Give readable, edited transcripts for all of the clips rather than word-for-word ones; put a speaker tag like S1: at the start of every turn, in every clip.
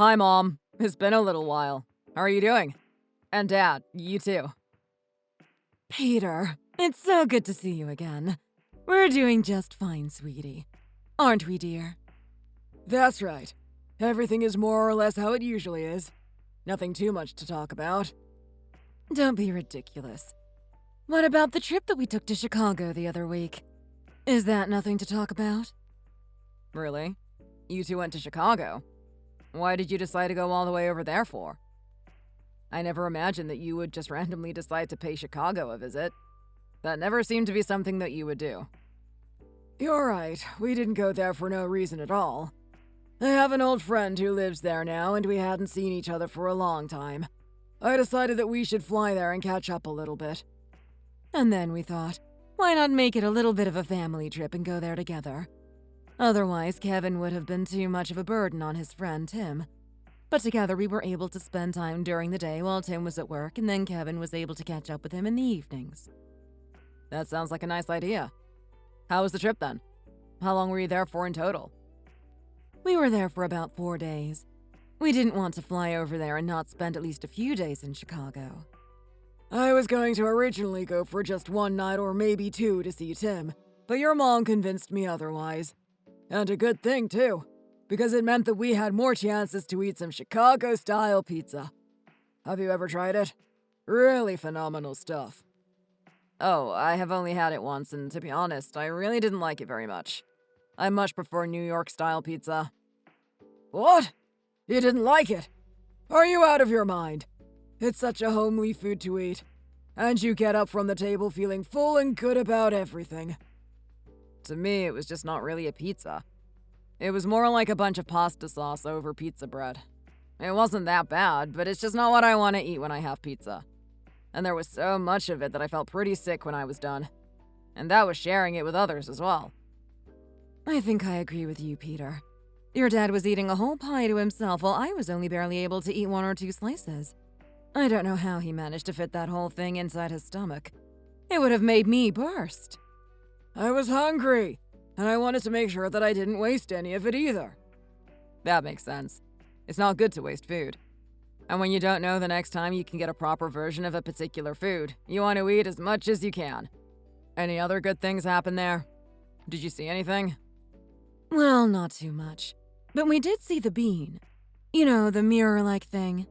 S1: Hi, Mom. It's been a little while. How are you doing? And Dad, you too.
S2: Peter, it's so good to see you again. We're doing just fine, sweetie. Aren't we, dear?
S1: That's right. Everything is more or less how it usually is. Nothing too much to talk about.
S2: Don't be ridiculous. What about the trip that we took to Chicago the other week? Is that nothing to talk about?
S1: Really? You two went to Chicago? Why did you decide to go all the way over there for? I never imagined that you would just randomly decide to pay Chicago a visit. That never seemed to be something that you would do. You're right. We didn't go there for no reason at all. I have an old friend who lives there now, and we hadn't seen each other for a long time. I decided that we should fly there and catch up a little bit.
S2: And then we thought, why not make it a little bit of a family trip and go there together? Otherwise, Kevin would have been too much of a burden on his friend Tim. But together we were able to spend time during the day while Tim was at work, and then Kevin was able to catch up with him in the evenings.
S1: That sounds like a nice idea. How was the trip then? How long were you there for in total?
S2: We were there for about 4 days. We didn't want to fly over there and not spend at least a few days in Chicago.
S1: I was going to originally go for just one night or maybe two to see Tim, but your mom convinced me otherwise. And a good thing, too, because it meant that we had more chances to eat some Chicago-style pizza. Have you ever tried it? Really phenomenal stuff. Oh, I have only had it once, and to be honest, I really didn't like it very much. I much prefer New York-style pizza. What? You didn't like it? Are you out of your mind? It's such a homely food to eat, and you get up from the table feeling full and good about everything. To me, it was just not really a pizza. It was more like a bunch of pasta sauce over pizza bread. It wasn't that bad, but it's just not what I want to eat when I have pizza. And there was so much of it that I felt pretty sick when I was done. And that was sharing it with others as well.
S2: I think I agree with you, Peter. Your dad was eating a whole pie to himself while I was only barely able to eat 1 or 2 slices. I don't know how he managed to fit that whole thing inside his stomach. It would have made me burst. I was hungry, and I wanted to make sure that I didn't waste any of it either.
S1: That makes sense. It's not good to waste food. And when you don't know the next time you can get a proper version of a particular food, you want to eat as much as you can. Any other good things happen there? Did you see anything?
S2: Well, not too much. But we did see the bean. You know, the mirror-like thing.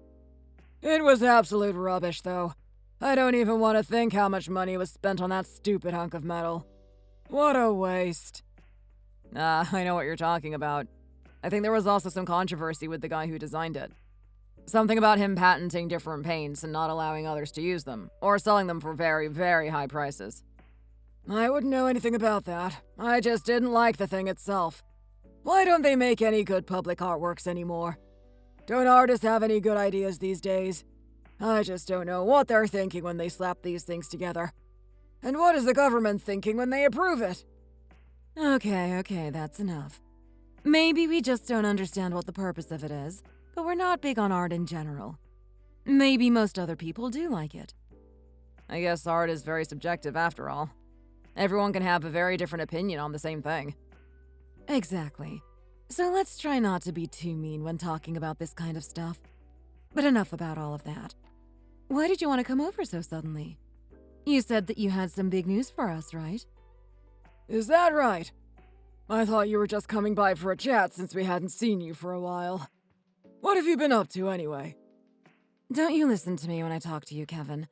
S1: It was absolute rubbish, though. I don't even want to think how much money was spent on that stupid hunk of metal. What a waste. I know what you're talking about. I think there was also some controversy with the guy who designed it. Something about him patenting different paints and not allowing others to use them, or selling them for very, very high prices. I wouldn't know anything about that. I just didn't like the thing itself. Why don't they make any good public artworks anymore? Don't artists have any good ideas these days? I just don't know what they're thinking when they slap these things together. And what is the government thinking when they approve it?
S2: Okay, that's enough. Maybe we just don't understand what the purpose of it is, but we're not big on art in general. Maybe most other people do like it.
S1: I guess art is very subjective after all. Everyone can have a very different opinion on the same thing.
S2: Exactly. So let's try not to be too mean when talking about this kind of stuff. But enough about all of that. Why did you want to come over so suddenly? You said that you had some big news for us, right?
S1: Is that right? I thought you were just coming by for a chat since we hadn't seen you for a while. What have you been up to anyway?
S2: Don't you listen to me when I talk to you, Kevin.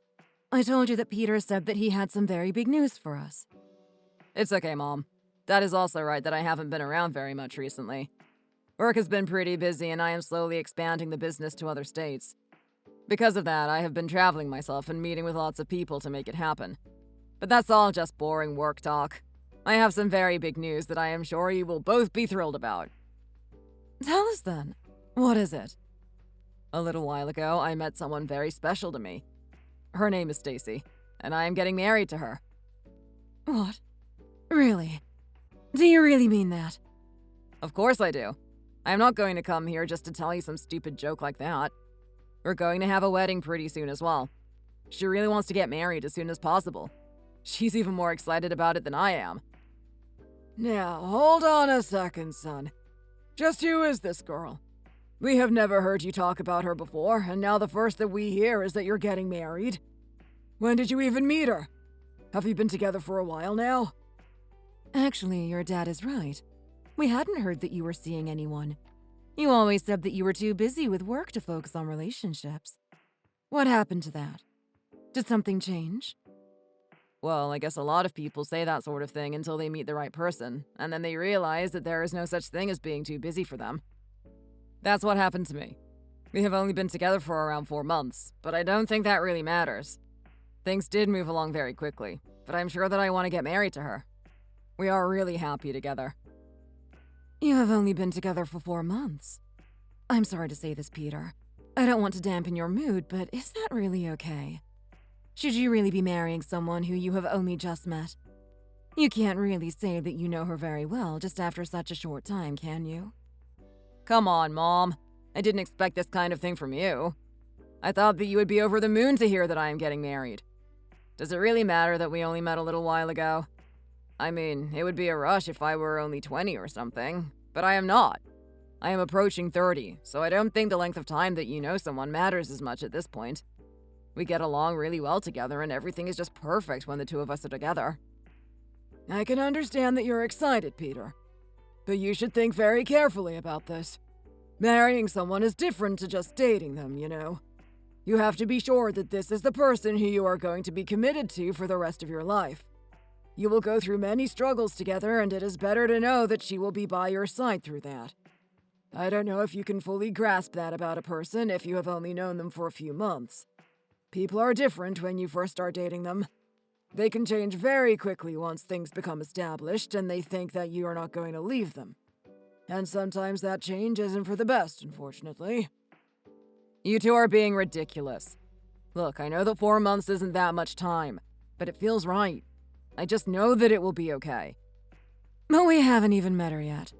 S2: I told you that Peter said that he had some very big news for us.
S1: It's okay, Mom. That is also right that I haven't been around very much recently. Work has been pretty busy and I am slowly expanding the business to other states. Because of that, I have been traveling myself and meeting with lots of people to make it happen. But that's all just boring work talk. I have some very big news that I am sure you will both be thrilled about.
S2: Tell us then. What is it?
S1: A little while ago, I met someone very special to me. Her name is Stacy, and I am getting married to her.
S2: What? Really? Do you really mean that?
S1: Of course I do. I am not going to come here just to tell you some stupid joke like that. We're going to have a wedding pretty soon as well. She really wants to get married as soon as possible. She's even more excited about it than I am. Now, hold on a second, son. Just who is this girl? We have never heard you talk about her before, and now the first that we hear is that you're getting married. When did you even meet her? Have you been together for a while now?
S2: Actually, your dad is right. We hadn't heard that you were seeing anyone. You always said that you were too busy with work to focus on relationships. What happened to that? Did something change?
S1: Well, I guess a lot of people say that sort of thing until they meet the right person, and then they realize that there is no such thing as being too busy for them. That's what happened to me. We have only been together for around 4 months, but I don't think that really matters. Things did move along very quickly, but I'm sure that I want to get married to her. We are really happy together.
S2: You have only been together for 4 months. I'm sorry to say this, Peter. I don't want to dampen your mood, but is that really okay? Should you really be marrying someone who you have only just met? You can't really say that you know her very well just after such a short time, can you?
S1: Come on, Mom. I didn't expect this kind of thing from you. I thought that you would be over the moon to hear that I am getting married. Does it really matter that we only met a little while ago? I mean, it would be a rush if I were only 20 or something, but I am not. I am approaching 30, so I don't think the length of time that you know someone matters as much at this point. We get along really well together and everything is just perfect when the two of us are together. I can understand that you're excited, Peter. But you should think very carefully about this. Marrying someone is different to just dating them, you know. You have to be sure that this is the person who you are going to be committed to for the rest of your life. You will go through many struggles together, and it is better to know that she will be by your side through that. I don't know if you can fully grasp that about a person if you have only known them for a few months. People are different when you first start dating them. They can change very quickly once things become established and they think that you are not going to leave them. And sometimes that change isn't for the best, unfortunately. You two are being ridiculous. Look, I know that 4 months isn't that much time, but it feels right. I just know that it will be okay.
S2: But we haven't even met her yet.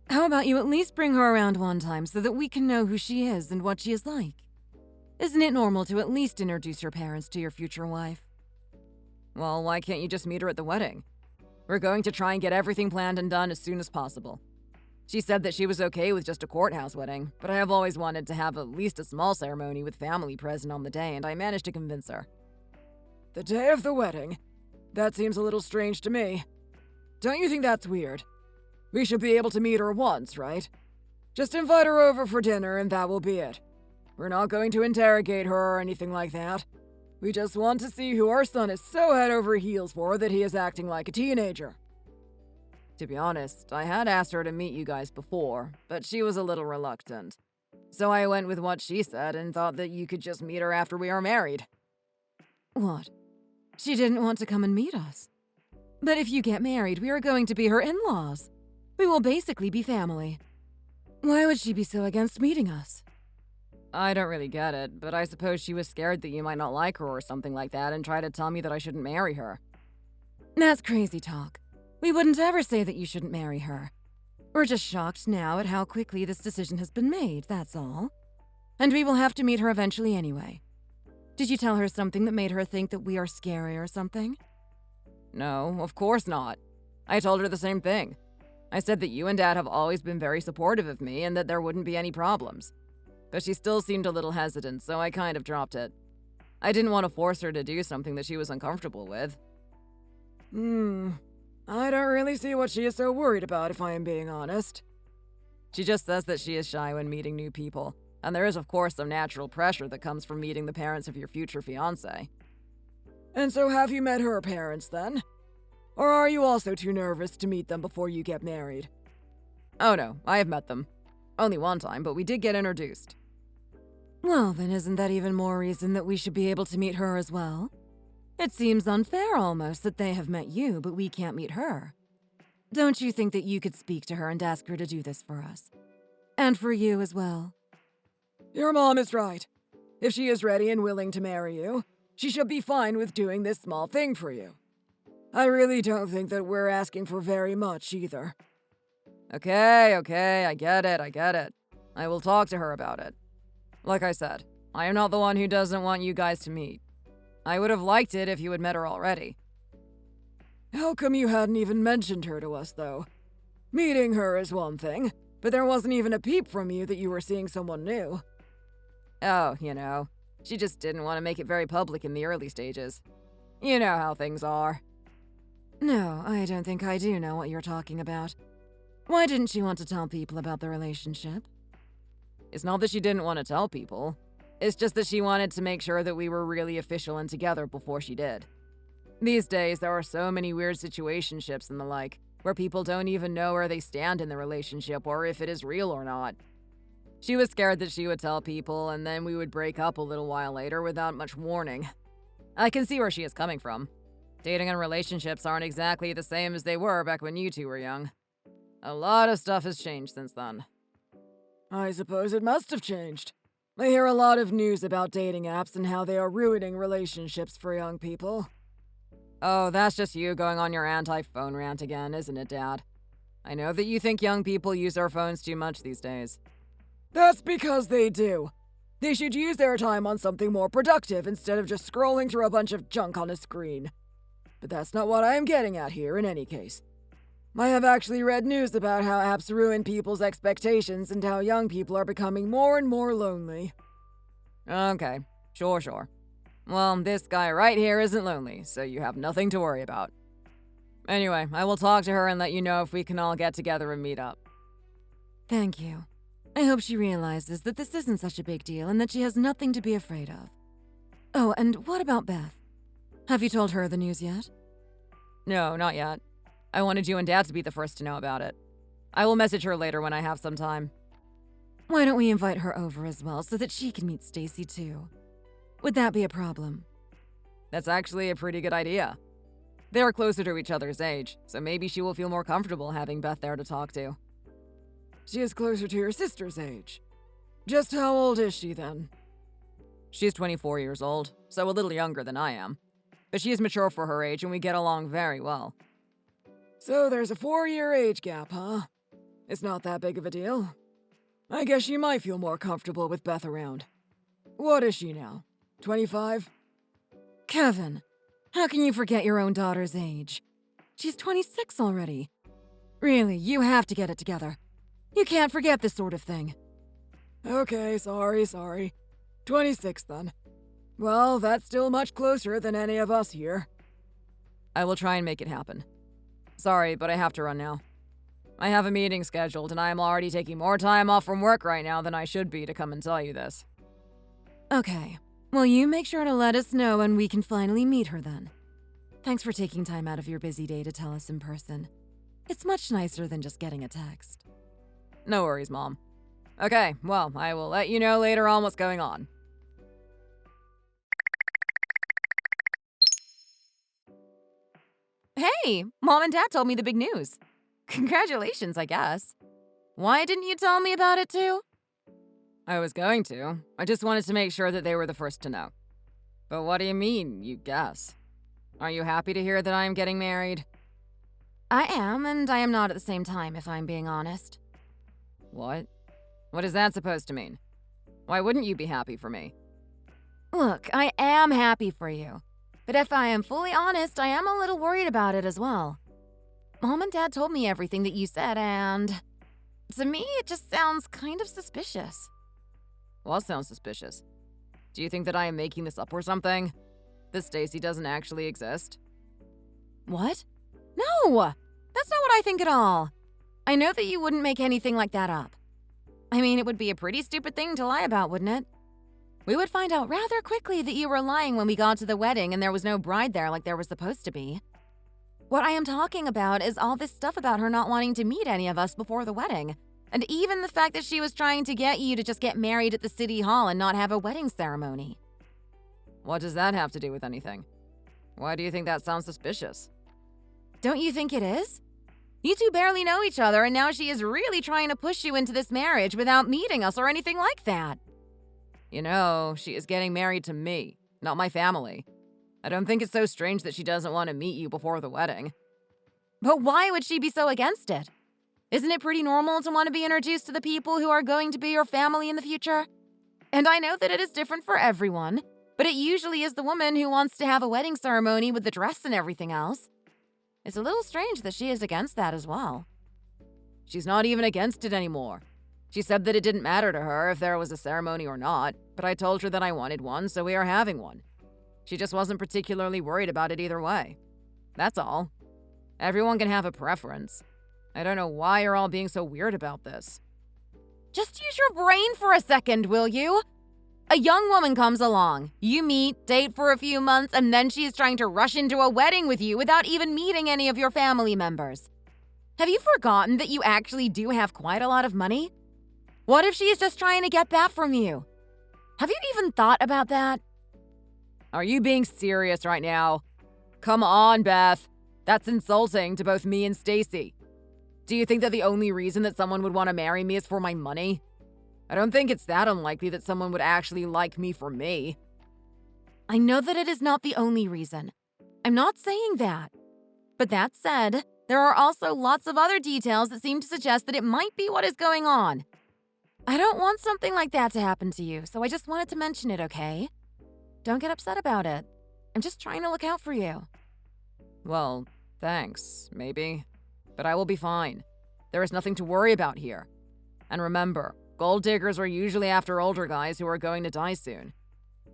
S2: How about you at least bring her around one time so that we can know who she is and what she is like? Isn't it normal to at least introduce your parents to your future wife?
S1: Well, why can't you just meet her at the wedding? We're going to try and get everything planned and done as soon as possible. She said that she was okay with just a courthouse wedding, but I have always wanted to have at least a small ceremony with family present on the day, and I managed to convince her. The day of the wedding? That seems a little strange to me. Don't you think that's weird? We should be able to meet her once, right? Just invite her over for dinner and that will be it. We're not going to interrogate her or anything like that. We just want to see who our son is so head over heels for that he is acting like a teenager. To be honest, I had asked her to meet you guys before, but she was a little reluctant. So I went with what she said and thought that you could just meet her after we are married.
S2: What? She didn't want to come and meet us. But if you get married, we are going to be her in-laws. We will basically be family. Why would she be so against meeting us?
S1: I don't really get it, but I suppose she was scared that you might not like her or something like that and tried to tell me that I shouldn't marry her.
S2: That's crazy talk. We wouldn't ever say that you shouldn't marry her. We're just shocked now at how quickly this decision has been made, that's all. And we will have to meet her eventually anyway. Did you tell her something that made her think that we are scary or something?
S1: No, of course not. I told her the same thing. I said that you and Dad have always been very supportive of me and that there wouldn't be any problems. But she still seemed a little hesitant, so I kind of dropped it. I didn't want to force her to do something that she was uncomfortable with. I don't really see what she is so worried about, if I am being honest. She just says that she is shy when meeting new people, and there is of course some natural pressure that comes from meeting the parents of your future fiancé. And so have you met her parents then? Or are you also too nervous to meet them before you get married? Oh no, I have met them. Only one time, but we did get introduced.
S2: Well, then isn't that even more reason that we should be able to meet her as well? It seems unfair almost that they have met you, but we can't meet her. Don't you think that you could speak to her and ask her to do this for us? And for you as well?
S1: Your mom is right. If she is ready and willing to marry you, she should be fine with doing this small thing for you. I really don't think that we're asking for very much either. Okay, I get it. I will talk to her about it. Like I said, I am not the one who doesn't want you guys to meet. I would have liked it if you had met her already. How come you hadn't even mentioned her to us, though? Meeting her is one thing, But there wasn't even a peep from you that you were seeing someone new.
S2: Oh, she just didn't want to make it very public in the early stages. You know how things are. No, I don't think I do know what you're talking about. Why didn't she want to tell people about the relationship? It's not that she didn't want to tell people. It's just that she wanted to make sure that we were really official and together before she did. These days, there are so many weird situationships and the like, where people don't even know where they stand in the relationship or if it is real or not. She was scared that she would tell people, and then we would break up a little while later without much warning. I can see where she is coming from. Dating and relationships aren't exactly the same as they were back when you two were young. A lot of stuff has changed since then.
S1: I suppose it must have changed. I hear a lot of news about dating apps and how they are ruining relationships for young people.
S2: Oh, that's just you going on your anti-phone rant again, isn't it, Dad? I know that you think young people use their phones too much these days.
S1: That's because they do. They should use their time on something more productive instead of just scrolling through a bunch of junk on a screen. But that's not what I am getting at here in any case. I have actually read news about how apps ruin people's expectations and how young people are becoming more and more lonely.
S2: Okay, sure. Well, this guy right here isn't lonely, so you have nothing to worry about. Anyway, I will talk to her and let you know if we can all get together and meet up. Thank you. I hope she realizes that this isn't such a big deal and that she has nothing to be afraid of. Oh, and what about Beth? Have you told her the news yet? No, not yet. I wanted you and Dad to be the first to know about it. I will message her later when I have some time. Why don't we invite her over as well so that she can meet Stacy too? Would that be a problem? That's actually a pretty good idea. They are closer to each other's age, so maybe she will feel more comfortable having Beth there to talk to.
S1: She is closer to your sister's age. Just how old is she then?
S2: She's 24 years old, so a little younger than I am. But she is mature for her age and we get along very well.
S1: So there's a 4-year age gap, huh? It's not that big of a deal. I guess she might feel more comfortable with Beth around. What is she now? 25?
S2: Kevin, how can you forget your own daughter's age? She's 26 already. Really, you have to get it together. You can't forget this sort of thing.
S1: Okay, sorry. 26 then. Well, that's still much closer than any of us here.
S2: I will try and make it happen. Sorry, but I have to run now. I have a meeting scheduled, and I am already taking more time off from work right now than I should be to come and tell you this. Okay. Well, you make sure to let us know when we can finally meet her then. Thanks for taking time out of your busy day to tell us in person. It's much nicer than just getting a text. No worries, Mom. Okay, well, I will let you know later on what's going on. Hey, Mom and Dad told me the big news. Congratulations, I guess. Why didn't you tell me about it too? I was going to. I just wanted to make sure that they were the first to know. But what do you mean, you guess? Are you happy to hear that I am getting married? I am, and I am not at the same time, if I'm being honest. What? What is that supposed to mean? Why wouldn't you be happy for me? Look, I am happy for you. But if I am fully honest, I am a little worried about it as well. Mom and Dad told me everything that you said, and to me, it just sounds kind of suspicious. What sounds suspicious? Do you think that I am making this up or something? That Stacy doesn't actually exist? What? No! That's not what I think at all. I know that you wouldn't make anything like that up. I mean, it would be a pretty stupid thing to lie about, wouldn't it? We would find out rather quickly that you were lying when we got to the wedding and there was no bride there like there was supposed to be. What I am talking about is all this stuff about her not wanting to meet any of us before the wedding. And even the fact that she was trying to get you to just get married at the city hall and not have a wedding ceremony. What does that have to do with anything? Why do you think that sounds suspicious? Don't you think it is? You two barely know each other and now she is really trying to push you into this marriage without meeting us or anything like that. You know, she is getting married to me, not my family. I don't think it's so strange that she doesn't want to meet you before the wedding. But why would she be so against it? Isn't it pretty normal to want to be introduced to the people who are going to be your family in the future? And I know that it is different for everyone, but it usually is the woman who wants to have a wedding ceremony with the dress and everything else. It's a little strange that she is against that as well. She's not even against it anymore. She said that it didn't matter to her if there was a ceremony or not, but I told her that I wanted one, so we are having one. She just wasn't particularly worried about it either way. That's all. Everyone can have a preference. I don't know why you're all being so weird about this. Just use your brain for a second, will you? A young woman comes along, you meet, date for a few months, and then she is trying to rush into a wedding with you without even meeting any of your family members. Have you forgotten that you actually do have quite a lot of money? What if she is just trying to get that from you? Have you even thought about that? Are you being serious right now? Come on, Beth. That's insulting to both me and Stacy. Do you think that the only reason that someone would want to marry me is for my money? I don't think it's that unlikely that someone would actually like me for me. I know that it is not the only reason. I'm not saying that. But that said, there are also lots of other details that seem to suggest that it might be what is going on. I don't want something like that to happen to you, so I just wanted to mention it, okay? Don't get upset about it. I'm just trying to look out for you. Well, thanks, maybe. But I will be fine. There is nothing to worry about here. And remember, gold diggers are usually after older guys who are going to die soon.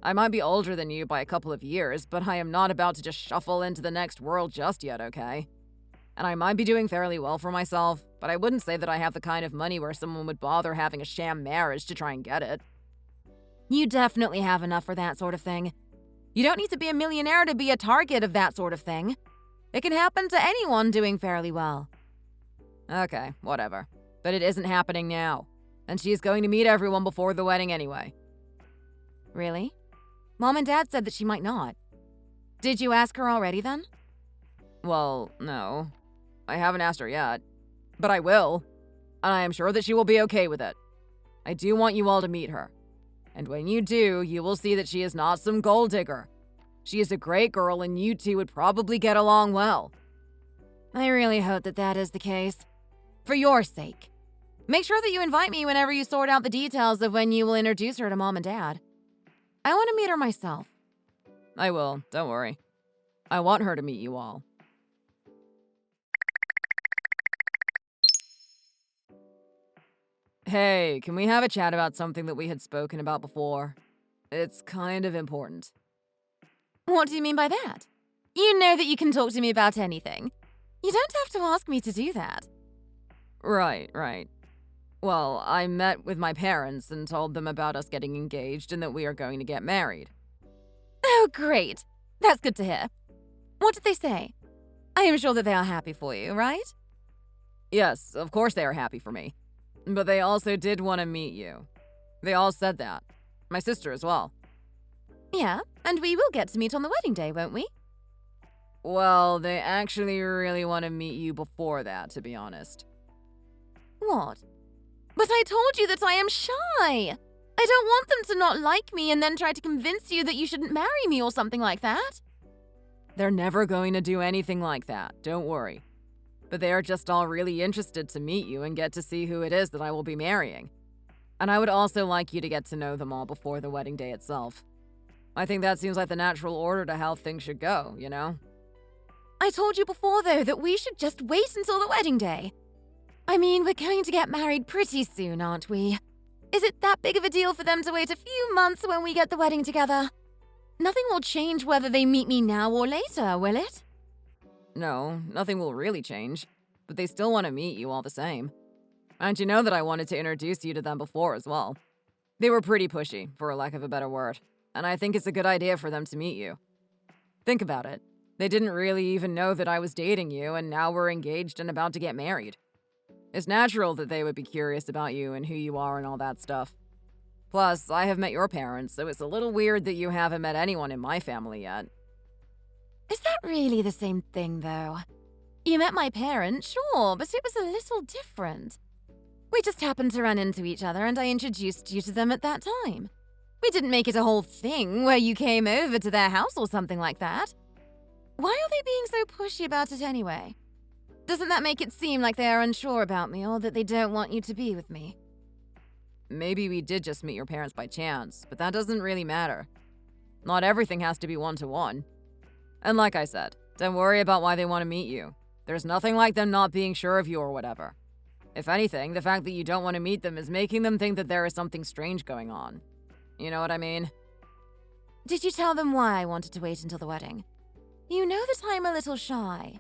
S2: I might be older than you by a couple of years, but I am not about to just shuffle into the next world just yet, okay? And I might be doing fairly well for myself, but I wouldn't say that I have the kind of money where someone would bother having a sham marriage to try and get it. You definitely have enough for that sort of thing. You don't need to be a millionaire to be a target of that sort of thing. It can happen to anyone doing fairly well. Okay, whatever. But it isn't happening now. And she's going to meet everyone before the wedding anyway. Really? Mom and Dad said that she might not. Did you ask her already then? Well, no. I haven't asked her yet. But I will. And I am sure that she will be okay with it. I do want you all to meet her. And when you do, you will see that she is not some gold digger. She is a great girl and you two would probably get along well. I really hope that that is the case. For your sake. Make sure that you invite me whenever you sort out the details of when you will introduce her to Mom and Dad. I want to meet her myself. I will, don't worry. I want her to meet you all. Hey, can we have a chat about something that we had spoken about before? It's kind of important. What do you mean by that? You know that you can talk to me about anything. You don't have to ask me to do that. Right. Well, I met with my parents and told them about us getting engaged and that we are going to get married. Oh, great. That's good to hear. What did they say? I am sure that they are happy for you, right? Yes, of course they are happy for me. But they also did want to meet you. They all said that. My sister as well. Yeah, and we will get to meet on the wedding day, won't we? Well, they actually really want to meet you before that, to be honest. What? But I told you that I am shy. I don't want them to not like me and then try to convince you that you shouldn't marry me or something like that. They're never going to do anything like that, don't worry. But they are just all really interested to meet you and get to see who it is that I will be marrying. And I would also like you to get to know them all before the wedding day itself. I think that seems like the natural order to how things should go, you know? I told you before, though, that we should just wait until the wedding day. I mean, we're going to get married pretty soon, aren't we? Is it that big of a deal for them to wait a few months when we get the wedding together? Nothing will change whether they meet me now or later, will it? No, nothing will really change. But they still want to meet you all the same. And you know that I wanted to introduce you to them before as well. They were pretty pushy, for a lack of a better word. And I think it's a good idea for them to meet you. Think about it. They didn't really even know that I was dating you, and now we're engaged and about to get married. It's natural that they would be curious about you and who you are and all that stuff. Plus, I have met your parents, so it's a little weird that you haven't met anyone in my family yet. Is that really the same thing, though? You met my parents, sure, but it was a little different. We just happened to run into each other and I introduced you to them at that time. We didn't make it a whole thing where you came over to their house or something like that. Why are they being so pushy about it anyway? Doesn't that make it seem like they are unsure about me or that they don't want you to be with me? Maybe we did just meet your parents by chance, but that doesn't really matter. Not everything has to be one-to-one. And like I said, don't worry about why they want to meet you. There's nothing like them not being sure of you or whatever. If anything, the fact that you don't want to meet them is making them think that there is something strange going on. You know what I mean?
S3: Did you tell them why I wanted to wait until the wedding? You know that I'm a little shy.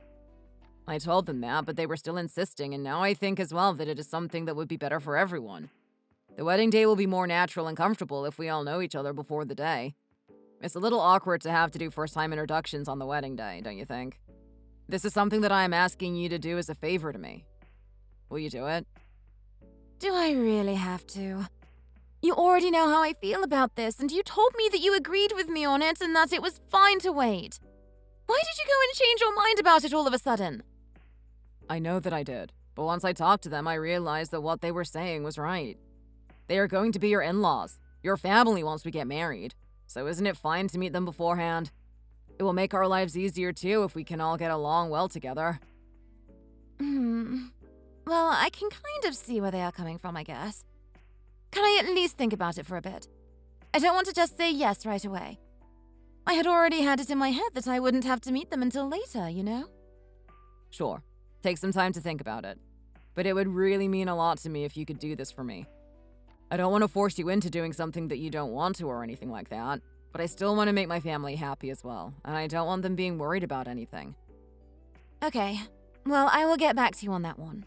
S2: I told them that, but they were still insisting, and now I think as well that it is something that would be better for everyone. The wedding day will be more natural and comfortable if we all know each other before the day. It's a little awkward to have to do first-time introductions on the wedding day, don't you think? This is something that I am asking you to do as a favor to me. Will you do it?
S3: Do I really have to? You already know how I feel about this, and you told me that you agreed with me on it and that it was fine to wait. Why did you go and change your mind about it all of a sudden?
S2: I know that I did, but once I talked to them, I realized that what they were saying was right. They are going to be your in-laws, your family once we get married, so isn't it fine to meet them beforehand? It will make our lives easier too if we can all get along well together.
S3: Well, I can kind of see where they are coming from, I guess. Can I at least think about it for a bit? I don't want to just say yes right away. I had already had it in my head that I wouldn't have to meet them until later, you know?
S2: Sure, take some time to think about it. But it would really mean a lot to me if you could do this for me. I don't want to force you into doing something that you don't want to or anything like that, but I still want to make my family happy as well, and I don't want them being worried about anything.
S3: Okay, well, I will get back to you on that one.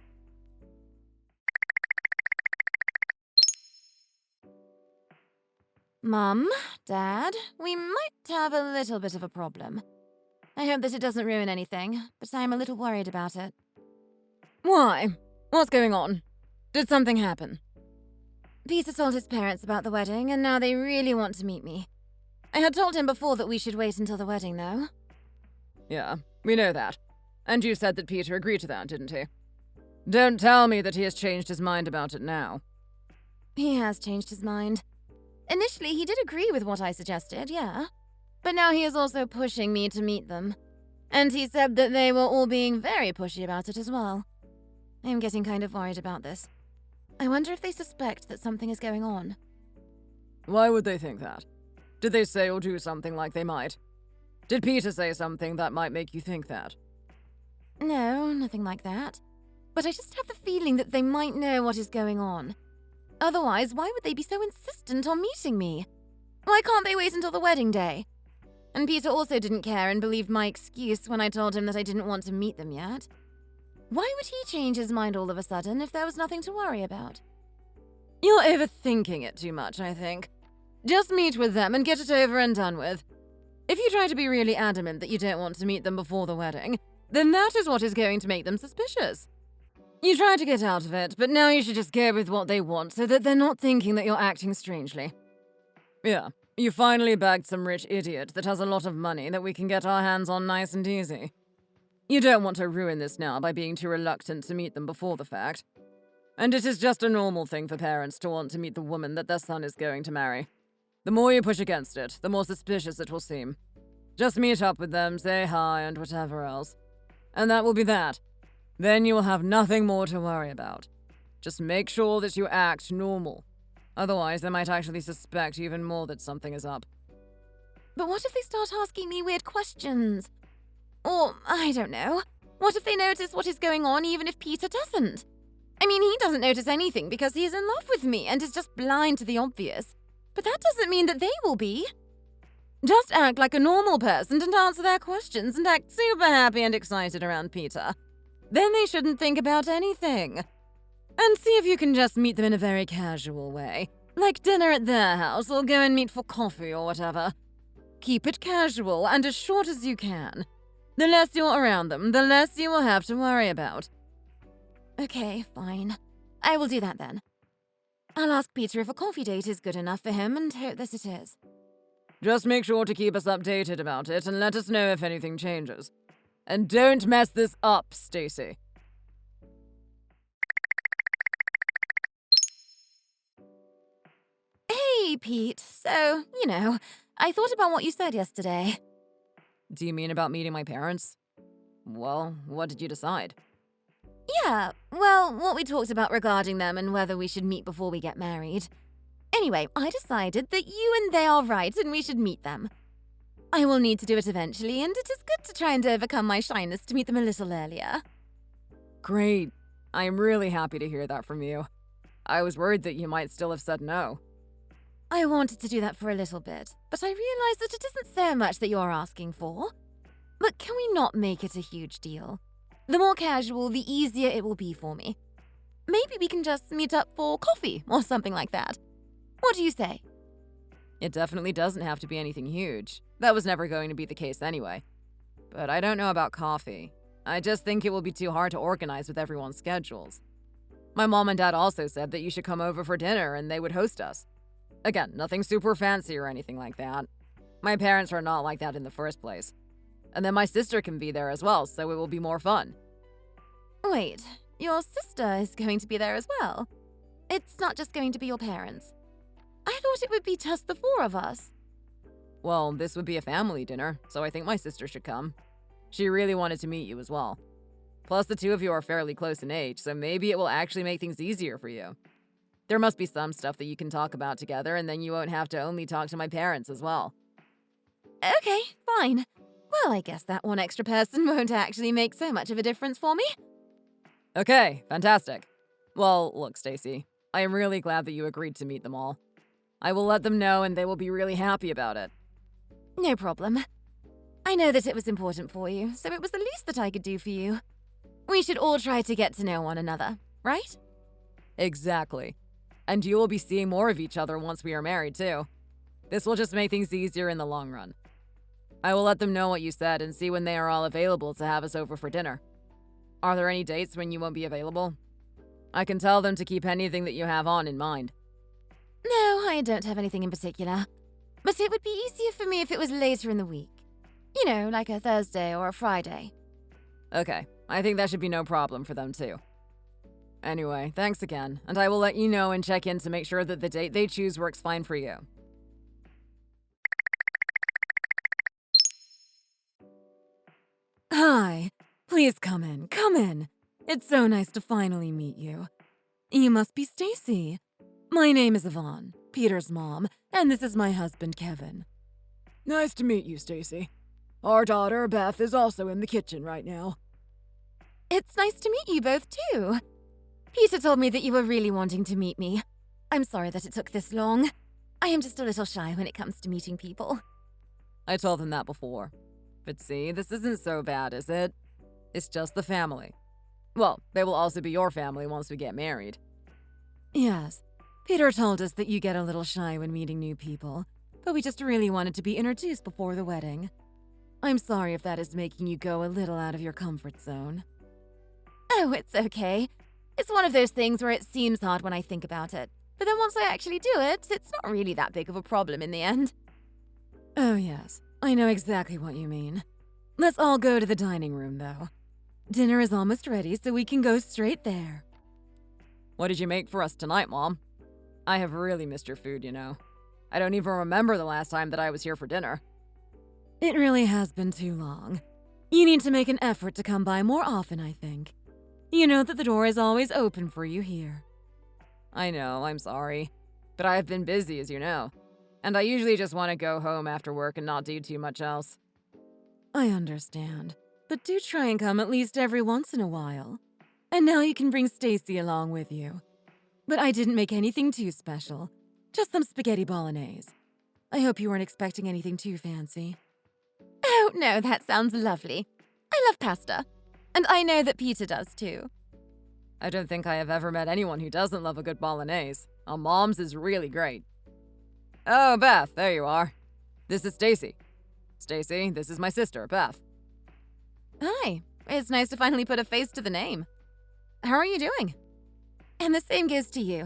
S3: Mum, Dad, we might have a little bit of a problem. I hope that it doesn't ruin anything, but I'm a little worried about it.
S2: Why? What's going on? Did something happen?
S3: Peter told his parents about the wedding, and now they really want to meet me. I had told him before that we should wait until the wedding, though.
S2: Yeah, we know that. And you said that Peter agreed to that, didn't he? Don't tell me that he has changed his mind about it now.
S3: He has changed his mind. Initially, he did agree with what I suggested, yeah. But now he is also pushing me to meet them. And he said that they were all being very pushy about it as well. I am getting kind of worried about this. I wonder if they suspect that something is going on.
S2: Why would they think that? Did they say or do something like they might? Did Peter say something that might make you think that?
S3: No, nothing like that. But I just have the feeling that they might know what is going on. Otherwise, why would they be so insistent on meeting me? Why can't they wait until the wedding day? And Peter also didn't care and believed my excuse when I told him that I didn't want to meet them yet. Why would he change his mind all of a sudden if there was nothing to worry about?
S2: You're overthinking it too much, I think. Just meet with them and get it over and done with. If you try to be really adamant that you don't want to meet them before the wedding, then that is what is going to make them suspicious. You tried to get out of it, but now you should just go with what they want so that they're not thinking that you're acting strangely. Yeah, you finally bagged some rich idiot that has a lot of money that we can get our hands on nice and easy. You don't want to ruin this now by being too reluctant to meet them before the fact. And it is just a normal thing for parents to want to meet the woman that their son is going to marry. The more you push against it, the more suspicious it will seem. Just meet up with them, say hi, and whatever else. And that will be that. Then you will have nothing more to worry about. Just make sure that you act normal. Otherwise, they might actually suspect even more that something is up.
S3: But what if they start asking me weird questions? Or, I don't know, what if they notice what is going on even if Peter doesn't? I mean, he doesn't notice anything because he is in love with me and is just blind to the obvious. But that doesn't mean that they will be.
S2: Just act like a normal person and answer their questions and act super happy and excited around Peter. Then they shouldn't think about anything. And see if you can just meet them in a very casual way. Like dinner at their house or go and meet for coffee or whatever. Keep it casual and as short as you can. The less you're around them, the less you will have to worry about.
S3: Okay, fine. I will do that then. I'll ask Peter if a coffee date is good enough for him and hope that it is.
S2: Just make sure to keep us updated about it and let us know if anything changes. And don't mess this up, Stacy.
S3: Hey, Pete. So, I thought about what you said yesterday.
S2: Do you mean about meeting my parents? Well, what did you decide?
S3: Yeah, well, what we talked about regarding them and whether we should meet before we get married. Anyway, I decided that you and they are right and we should meet them. I will need to do it eventually, and it is good to try and overcome my shyness to meet them a little earlier.
S2: Great.
S1: I'm really happy to hear that from you. I was worried that you might still have said no.
S3: I wanted to do that for a little bit, but I realized that it isn't so much that you're asking for. But can we not make it a huge deal? The more casual, the easier it will be for me. Maybe we can just meet up for coffee or something like that. What do you say?
S1: It definitely doesn't have to be anything huge. That was never going to be the case anyway. But I don't know about coffee. I just think it will be too hard to organize with everyone's schedules. My mom and dad also said that you should come over for dinner and they would host us. Again, nothing super fancy or anything like that. My parents are not like that in the first place. And then my sister can be there as well, so it will be more fun.
S3: Wait, your sister is going to be there as well? It's not just going to be your parents. I thought it would be just the four of us.
S1: Well, this would be a family dinner, so I think my sister should come. She really wanted to meet you as well. Plus, the two of you are fairly close in age, so maybe it will actually make things easier for you. There must be some stuff that you can talk about together, and then you won't have to only talk to my parents as well.
S3: Okay, fine. Well, I guess that one extra person won't actually make so much of a difference for me.
S1: Okay, fantastic. Well, look, Stacy, I am really glad that you agreed to meet them all. I will let them know, and they will be really happy about it.
S3: No problem. I know that it was important for you, so it was the least that I could do for you. We should all try to get to know one another, right?
S1: Exactly. And you will be seeing more of each other once we are married, too. This will just make things easier in the long run. I will let them know what you said and see when they are all available to have us over for dinner. Are there any dates when you won't be available? I can tell them to keep anything that you have on in mind.
S3: No, I don't have anything in particular. But it would be easier for me if it was later in the week. You know, like a Thursday or a Friday.
S1: Okay, I think that should be no problem for them, too. Anyway, thanks again, and I will let you know and check in to make sure that the date they choose works fine for you.
S2: Hi. Please come in, come in. It's so nice to finally meet you. You must be Stacy. My name is Yvonne, Peter's mom, and this is my husband, Kevin.
S1: Nice to meet you, Stacy. Our daughter, Beth, is also in the kitchen right now.
S3: It's nice to meet you both, too. Peter told me that you were really wanting to meet me. I'm sorry that it took this long. I am just a little shy when it comes to meeting people.
S1: I told them that before. But see, this isn't so bad, is it? It's just the family. Well, they will also be your family once we get married.
S2: Yes, Peter told us that you get a little shy when meeting new people, but we just really wanted to be introduced before the wedding. I'm sorry if that is making you go a little out of your comfort zone.
S3: Oh, it's okay. It's one of those things where it seems hard when I think about it. But then once I actually do it, it's not really that big of a problem in the end.
S2: Oh yes, I know exactly what you mean. Let's all go to the dining room, though. Dinner is almost ready, so we can go straight there.
S1: What did you make for us tonight, Mom? I have really missed your food, you know. I don't even remember the last time that I was here for dinner.
S2: It really has been too long. You need to make an effort to come by more often, I think. You know that the door is always open for you here.
S1: I know, I'm sorry. But I have been busy, as you know. And I usually just want to go home after work and not do too much else.
S2: I understand. But do try and come at least every once in a while. And now you can bring Stacy along with you. But I didn't make anything too special. Just some spaghetti bolognese. I hope you weren't expecting anything too fancy.
S3: Oh, no, that sounds lovely. I love pasta. And I know that Peter does too.
S1: I don't think I have ever met anyone who doesn't love a good bolognese. Our mom's is really great. Oh, Beth, there you are. This is Stacy. Stacy, this is my sister, Beth.
S3: Hi. It's nice to finally put a face to the name. How are you doing? And the same goes to you.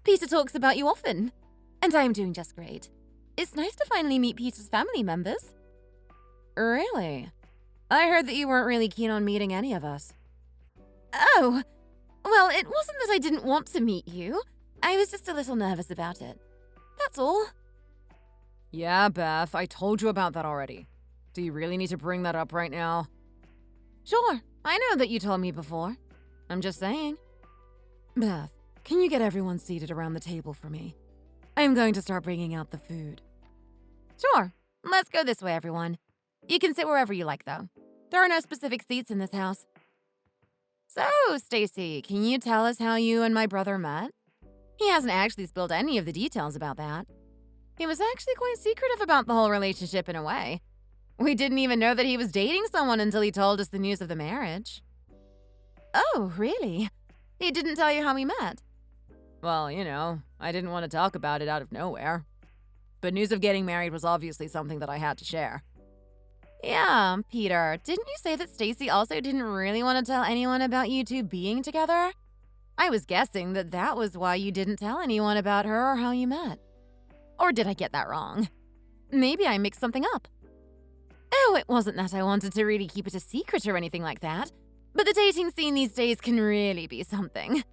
S3: Peter talks about you often. And I am doing just great. It's nice to finally meet Peter's family members.
S2: Really? I heard that you weren't really keen on meeting any of us.
S3: Oh, well, it wasn't that I didn't want to meet you. I was just a little nervous about it. That's all.
S1: Yeah, Beth, I told you about that already. Do you really need to bring that up right now?
S2: Sure, I know that you told me before. I'm just saying. Beth, can you get everyone seated around the table for me? I'm going to start bringing out the food.
S3: Sure, let's go this way, everyone. You can sit wherever you like, though. There are no specific seats in this house. So, Stacy, can you tell us how you and my brother met? He hasn't actually spilled any of the details about that. He was actually quite secretive about the whole relationship in a way. We didn't even know that he was dating someone until he told us the news of the marriage. Oh, really? He didn't tell you how we met?
S2: Well, I didn't want to talk about it out of nowhere. But news of getting married was obviously something that I had to share.
S3: Yeah, Peter, didn't you say that Stacy also didn't really want to tell anyone about you two being together? I was guessing that that was why you didn't tell anyone about her or how you met. Or did I get that wrong? Maybe I mixed something up. Oh, it wasn't that I wanted to really keep it a secret or anything like that, but the dating scene these days can really be something.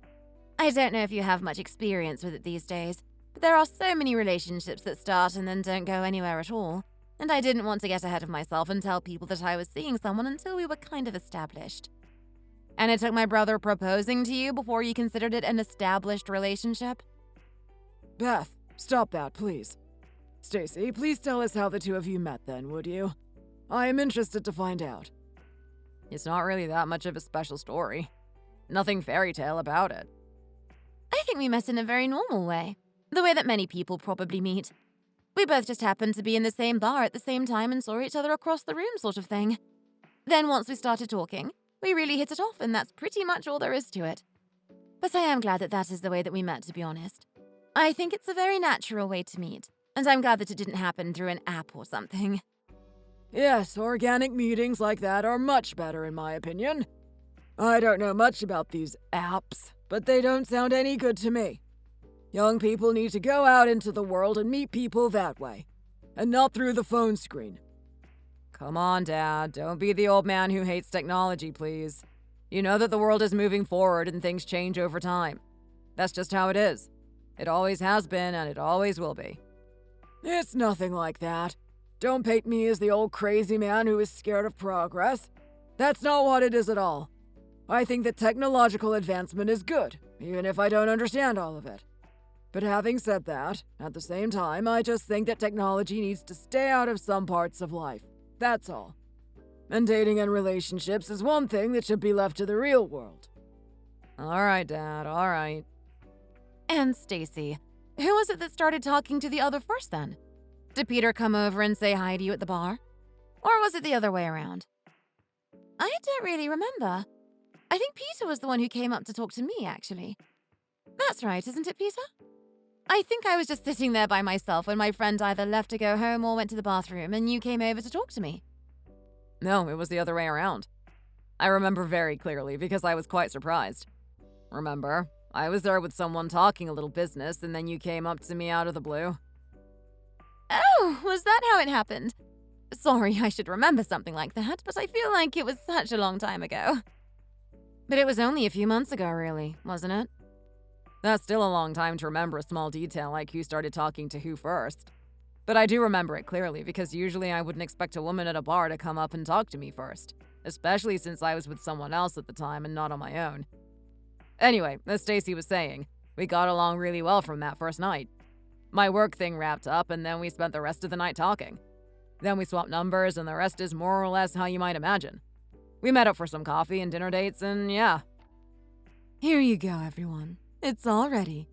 S3: I don't know if you have much experience with it these days, but there are so many relationships that start and then don't go anywhere at all, and I didn't want to get ahead of myself and tell people that I was seeing someone until we were kind of established. And it took my brother proposing to you before you considered it an established relationship?
S1: Beth, stop that, please. Stacy, please tell us how the two of you met then, would you? I am interested to find out.
S2: It's not really that much of a special story. Nothing fairy tale about it.
S3: I think we met in a very normal way. The way that many people probably meet. We both just happened to be in the same bar at the same time and saw each other across the room sort of thing. Then once we started talking, we really hit it off and that's pretty much all there is to it. But I am glad that that is the way that we met, to be honest. I think it's a very natural way to meet, and I'm glad that it didn't happen through an app or something.
S1: Yes, organic meetings like that are much better in my opinion. I don't know much about these apps, but they don't sound any good to me. Young people need to go out into the world and meet people that way, and not through the phone screen.
S2: Come on, Dad. Don't be the old man who hates technology, please. You know that the world is moving forward and things change over time. That's just how it is. It always has been and it always will be.
S1: It's nothing like that. Don't paint me as the old crazy man who is scared of progress. That's not what it is at all. I think that technological advancement is good, even if I don't understand all of it. But having said that, at the same time, I just think that technology needs to stay out of some parts of life. That's all. And dating and relationships is one thing that should be left to the real world.
S2: All right, Dad, all right.
S3: And Stacy, who was it that started talking to the other first then? Did Peter come over and say hi to you at the bar? Or was it the other way around? I don't really remember. I think Peter was the one who came up to talk to me, actually. That's right, isn't it, Peter? I think I was just sitting there by myself when my friend either left to go home or went to the bathroom and you came over to talk to me.
S2: No, it was the other way around. I remember very clearly because I was quite surprised. Remember, I was there with someone talking a little business and then you came up to me out of the blue.
S3: Oh, was that how it happened? Sorry, I should remember something like that, but I feel like it was such a long time ago. But it was only a few months ago, really, wasn't it?
S2: That's still a long time to remember a small detail like who started talking to who first. But I do remember it clearly because usually I wouldn't expect a woman at a bar to come up and talk to me first, especially since I was with someone else at the time and not on my own. Anyway, as Stacy was saying, we got along really well from that first night. My work thing wrapped up and then we spent the rest of the night talking. Then we swapped numbers and the rest is more or less how you might imagine. We met up for some coffee and dinner dates and yeah.
S1: Here you go, everyone. It's all ready.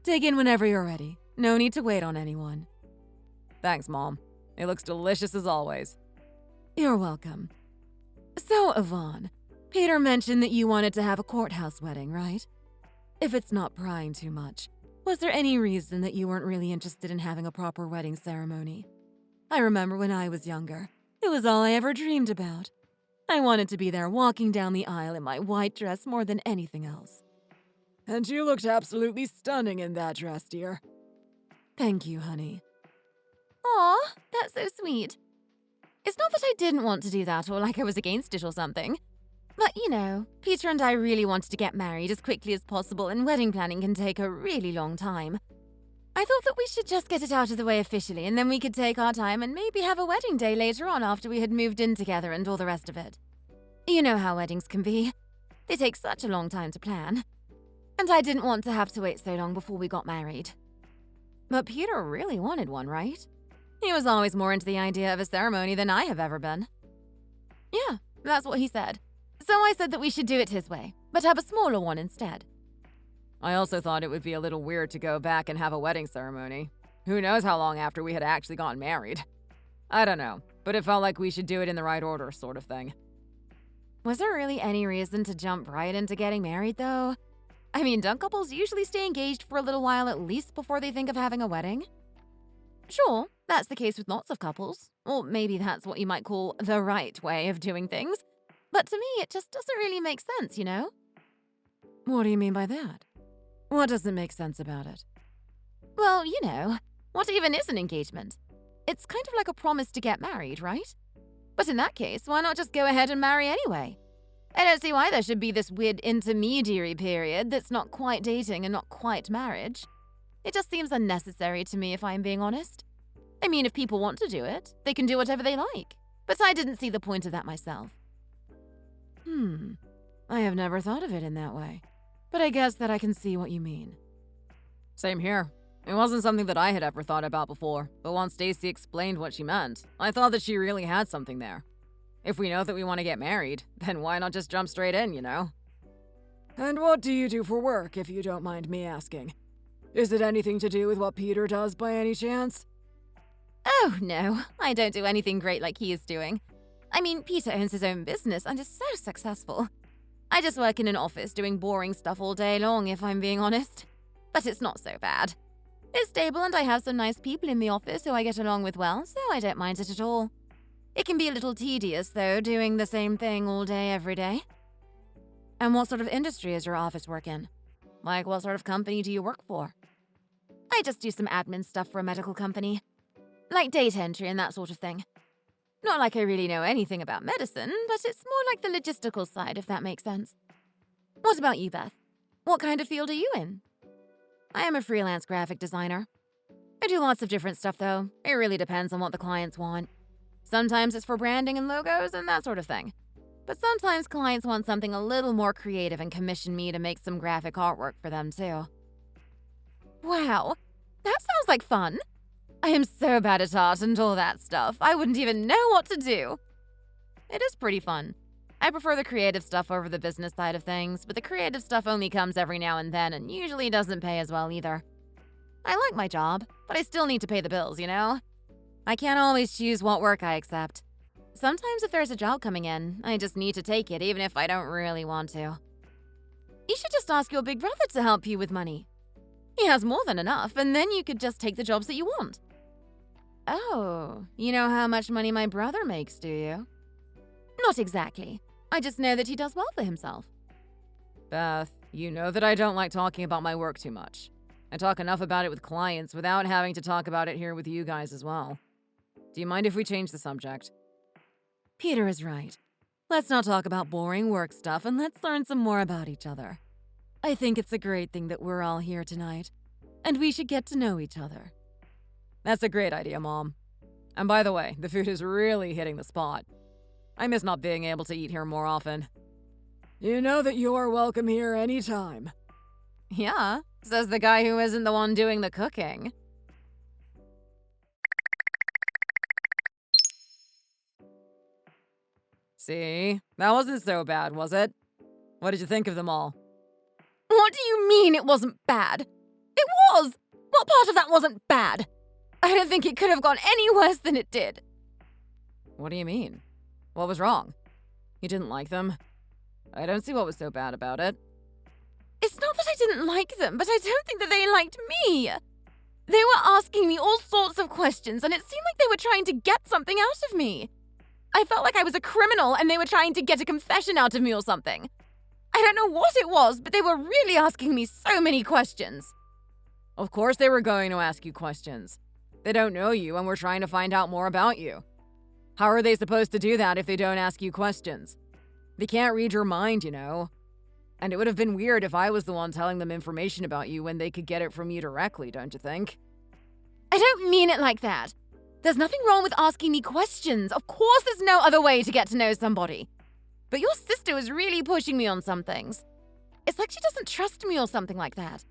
S1: Dig in whenever you're ready. No need to wait on anyone.
S2: Thanks, Mom. It looks delicious as always.
S1: You're welcome. So, Yvonne, Peter mentioned that you wanted to have a courthouse wedding, right? If it's not prying too much, was there any reason that you weren't really interested in having a proper wedding ceremony? I remember when I was younger, it was all I ever dreamed about. I wanted to be there walking down the aisle in my white dress more than anything else. And you looked absolutely stunning in that dress, dear. Thank you, honey.
S3: Aw, that's so sweet. It's not that I didn't want to do that or like I was against it or something. But, Peter and I really wanted to get married as quickly as possible and wedding planning can take a really long time. I thought that we should just get it out of the way officially and then we could take our time and maybe have a wedding day later on after we had moved in together and all the rest of it. You know how weddings can be. They take such a long time to plan. And I didn't want to have to wait so long before we got married. But Peter really wanted one, right? He was always more into the idea of a ceremony than I have ever been. Yeah, that's what he said. So I said that we should do it his way. but have a smaller one instead.
S2: I also thought it would be a little weird to go back and have a wedding ceremony. Who knows how long after we had actually gotten married. I don't know, but it felt like we should do it in the right order sort of thing.
S3: Was there really any reason to jump right into getting married, though? I mean, don't couples usually stay engaged for a little while at least before they think of having a wedding? Sure, that's the case with lots of couples. Or maybe that's what you might call the right way of doing things. But to me, it just doesn't really make sense, you know?
S2: What do you mean by that? What doesn't make sense about it?
S3: Well, you know, what even is an engagement? It's kind of like a promise to get married, right? But in that case, why not just go ahead and marry anyway? I don't see why there should be this weird intermediary period that's not quite dating and not quite marriage. It just seems unnecessary to me, if I'm being honest. I mean, if people want to do it, they can do whatever they like. But I didn't see the point of that myself.
S2: I have never thought of it in that way. But I guess that I can see what you mean. Same here. It wasn't something that I had ever thought about before, but once Stacy explained what she meant, I thought that she really had something there. If we know that we want to get married, then why not just jump straight in, you know?
S1: And what do you do for work, if you don't mind me asking? Is it anything to do with what Peter does by any chance?
S3: Oh, no. I don't do anything great like he is doing. I mean, Peter owns his own business and is so successful. I just work in an office doing boring stuff all day long, if I'm being honest. But it's not so bad. It's stable and I have some nice people in the office who I get along with well, so I don't mind it at all. It can be a little tedious, though, doing the same thing all day, every day.
S2: And what sort of industry is your office work in?
S3: Like, what sort of company do you work for? I just do some admin stuff for a medical company. Like data entry and that sort of thing. Not like I really know anything about medicine, but it's more like the logistical side, if that makes sense. What about you, Beth? What kind of field are you in?
S2: I am a freelance graphic designer.
S3: I do lots of different stuff, though. It really depends on what the clients want. Sometimes it's for branding and logos and that sort of thing. But sometimes clients want something a little more creative and commission me to make some graphic artwork for them, too. Wow, that sounds like fun. I am so bad at art and all that stuff, I wouldn't even know what to do. It is pretty fun. I prefer the creative stuff over the business side of things, but the creative stuff only comes every now and then and usually doesn't pay as well either. I like my job, but I still need to pay the bills, you know? I can't always choose what work I accept. Sometimes if there's a job coming in, I just need to take it even if I don't really want to. You should just ask your big brother to help you with money. He has more than enough, and then you could just take the jobs that you want.
S2: Oh, you know how much money my brother makes, do you?
S3: Not exactly. I just know that he does well for himself.
S2: Beth, you know that I don't like talking about my work too much. I talk enough about it with clients without having to talk about it here with you guys as well. Do you mind if we change the subject?
S3: Peter is right. Let's not talk about boring work stuff and let's learn some more about each other. I think it's a great thing that we're all here tonight, and we should get to know each other.
S2: That's a great idea, Mom. And by the way, the food is really hitting the spot. I miss not being able to eat here more often.
S1: You know that you are welcome here anytime.
S2: Yeah, says the guy who isn't the one doing the cooking. See? That wasn't so bad, was it? What did you think of them all?
S3: What do you mean it wasn't bad? It was! What part of that wasn't bad? I don't think it could have gone any worse than it did.
S2: What do you mean? What was wrong? You didn't like them? I don't see what was so bad about it.
S3: It's not that I didn't like them, but I don't think that they liked me. They were asking me all sorts of questions, and it seemed like they were trying to get something out of me. I felt like I was a criminal, and they were trying to get a confession out of me or something. I don't know what it was, but they were really asking me so many questions.
S2: Of course they were going to ask you questions. They don't know you, and we're trying to find out more about you. How are they supposed to do that if they don't ask you questions? They can't read your mind, you know. And it would have been weird if I was the one telling them information about you when they could get it from you directly, don't you think?
S3: I don't mean it like that. There's nothing wrong with asking me questions. Of course there's no other way to get to know somebody. But your sister was really pushing me on some things. It's like she doesn't trust me or something like that.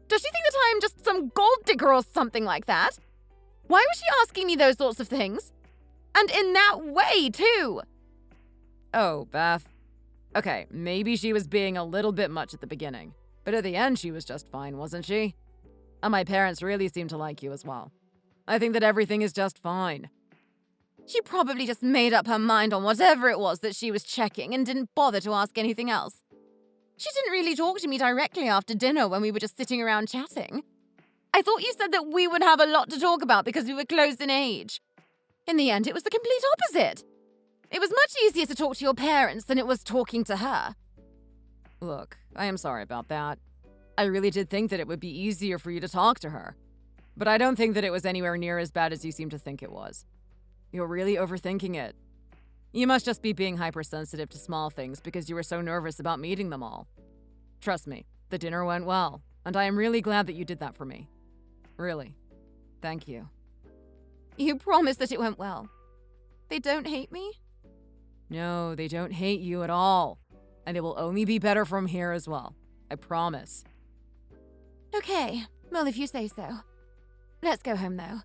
S3: Does she think that I'm just some gold digger or something like that? Why was she asking me those sorts of things? And in that way, too.
S2: Oh, Beth. Okay, maybe she was being a little bit much at the beginning, but at the end she was just fine, wasn't she? And my parents really seem to like you as well. I think that everything is just fine.
S3: She probably just made up her mind on whatever it was that she was checking and didn't bother to ask anything else. She didn't really talk to me directly after dinner when we were just sitting around chatting. I thought you said that we would have a lot to talk about because we were close in age. In the end, it was the complete opposite. It was much easier to talk to your parents than it was talking to her.
S2: Look, I am sorry about that. I really did think that it would be easier for you to talk to her. But I don't think that it was anywhere near as bad as you seem to think it was. You're really overthinking it. You must just be being hypersensitive to small things because you were so nervous about meeting them all. Trust me, the dinner went well, and I am really glad that you did that for me. Really. Thank you.
S3: You promised that it went well. They don't hate me?
S2: No, they don't hate you at all. And it will only be better from here as well. I promise.
S3: Okay, well, if you say so. Let's go home, though.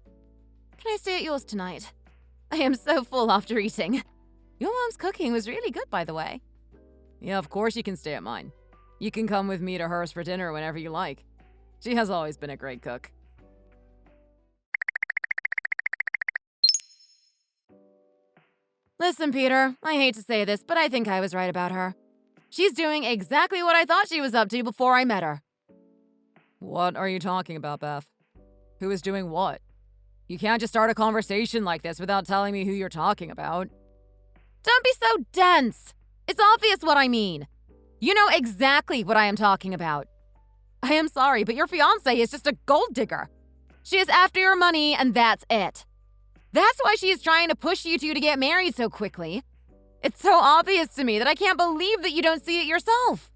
S3: Can I stay at yours tonight? I am so full after eating. Your mom's cooking was really good, by the way.
S2: Yeah, of course you can stay at mine. You can come with me to hers for dinner whenever you like. She has always been a great cook.
S3: Listen, Peter, I hate to say this, but I think I was right about her. She's doing exactly what I thought she was up to before I met her.
S2: What are you talking about, Beth? Who is doing what? You can't just start a conversation like this without telling me who you're talking about.
S3: Don't be so dense. It's obvious what I mean. You know exactly what I am talking about. I am sorry, but your fiancée is just a gold digger. She is after your money, and that's it. That's why she is trying to push you two to get married so quickly. It's so obvious to me that I can't believe that you don't see it yourself.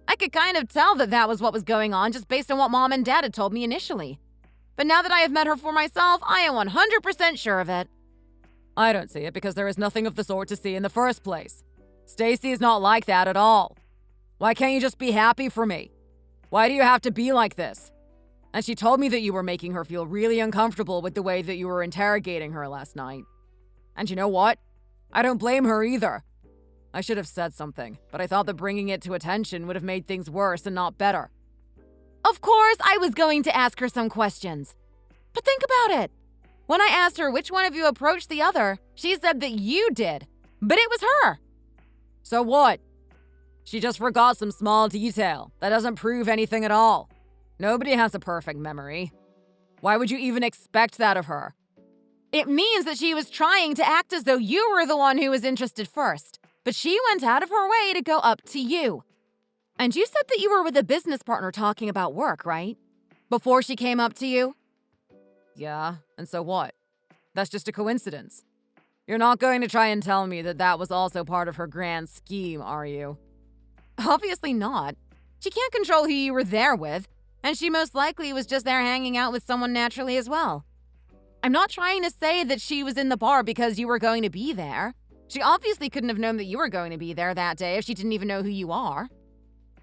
S3: I could kind of tell that that was what was going on just based on what Mom and Dad had told me initially. But now that I have met her for myself, I am 100% sure of it.
S2: I don't see it because there is nothing of the sort to see in the first place. Stacy is not like that at all. Why can't you just be happy for me? Why do you have to be like this? And she told me that you were making her feel really uncomfortable with the way that you were interrogating her last night. And you know what? I don't blame her either. I should have said something, but I thought that bringing it to attention would have made things worse and not better.
S3: Of course, I was going to ask her some questions. But think about it. When I asked her which one of you approached the other, she said that you did. But it was her.
S2: So what? She just forgot some small detail. That doesn't prove anything at all. Nobody has a perfect memory. Why would you even expect that of her?
S3: It means that she was trying to act as though you were the one who was interested first. But she went out of her way to go up to you. And you said that you were with a business partner talking about work, right? Before she came up to you?
S2: Yeah, and so what? That's just a coincidence. You're not going to try and tell me that that was also part of her grand scheme, are you?
S3: Obviously not. She can't control who you were there with, and she most likely was just there hanging out with someone naturally as well. I'm not trying to say that she was in the bar because you were going to be there. She obviously couldn't have known that you were going to be there that day if she didn't even know who you are.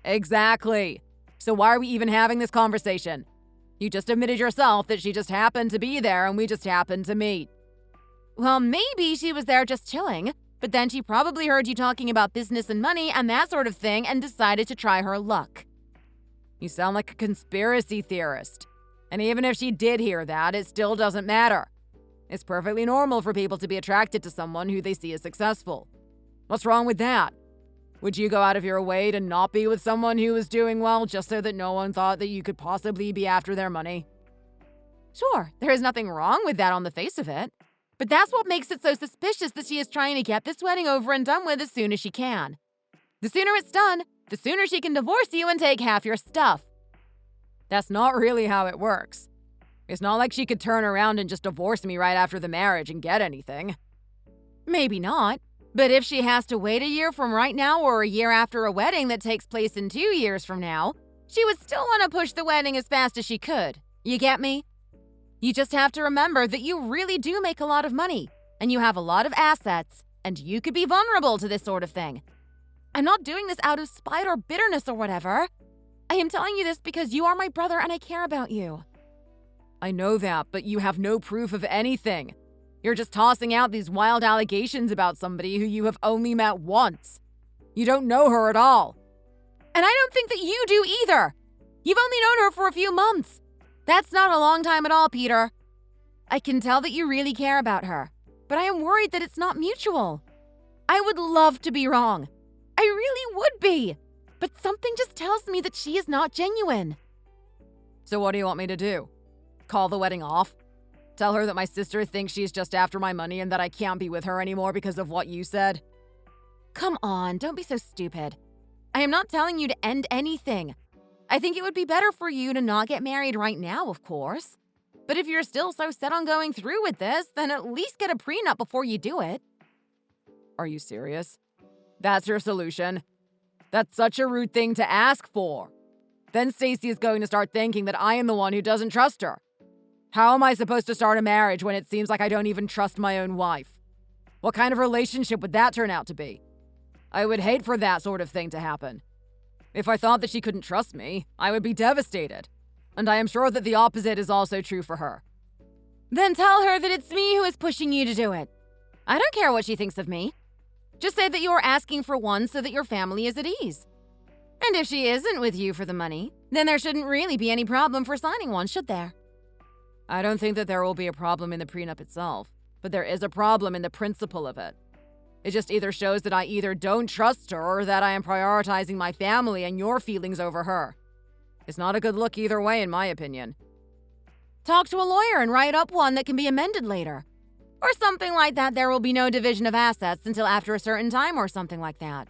S2: Exactly. So why are we even having this conversation? You just admitted yourself that she just happened to be there and we just happened to meet.
S3: Well, maybe she was there just chilling, but then she probably heard you talking about business and money and that sort of thing and decided to try her luck.
S2: You sound like a conspiracy theorist. And even if she did hear that, it still doesn't matter. It's perfectly normal for people to be attracted to someone who they see as successful. What's wrong with that? Would you go out of your way to not be with someone who was doing well just so that no one thought that you could possibly be after their money?
S3: Sure, there is nothing wrong with that on the face of it. But that's what makes it so suspicious that she is trying to get this wedding over and done with as soon as she can. The sooner it's done, the sooner she can divorce you and take half your stuff.
S2: That's not really how it works. It's not like she could turn around and just divorce me right after the marriage and get anything.
S3: Maybe not. But if she has to wait a year from right now or a year after a wedding that takes place in 2 years from now, she would still want to push the wedding as fast as she could. You get me? You just have to remember that you really do make a lot of money, and you have a lot of assets, and you could be vulnerable to this sort of thing. I'm not doing this out of spite or bitterness or whatever. I am telling you this because you are my brother and I care about you.
S2: I know that, but you have no proof of anything. You're just tossing out these wild allegations about somebody who you have only met once. You don't know her at all.
S3: And I don't think that you do either. You've only known her for a few months. That's not a long time at all, Peter. I can tell that you really care about her, but I am worried that it's not mutual. I would love to be wrong. I really would be. But something just tells me that she is not genuine.
S2: So what do you want me to do? Call the wedding off? Tell her that my sister thinks she's just after my money and that I can't be with her anymore because of what you said?
S3: Come on, don't be so stupid. I am not telling you to end anything. I think it would be better for you to not get married right now, of course. But if you're still so set on going through with this, then at least get a prenup before you do it.
S2: Are you serious? That's your solution? That's such a rude thing to ask for. Then Stacy is going to start thinking that I am the one who doesn't trust her. How am I supposed to start a marriage when it seems like I don't even trust my own wife? What kind of relationship would that turn out to be? I would hate for that sort of thing to happen. If I thought that she couldn't trust me, I would be devastated. And I am sure that the opposite is also true for her.
S3: Then tell her that it's me who is pushing you to do it. I don't care what she thinks of me. Just say that you are asking for one so that your family is at ease. And if she isn't with you for the money, then there shouldn't really be any problem for signing one, should there?
S2: I don't think that there will be a problem in the prenup itself, but there is a problem in the principle of it. It just either shows that I either don't trust her or that I am prioritizing my family and your feelings over her. It's not a good look either way, in my opinion.
S3: Talk to a lawyer and write up one that can be amended later. Or something like that. There will be no division of assets until after a certain time or something like that.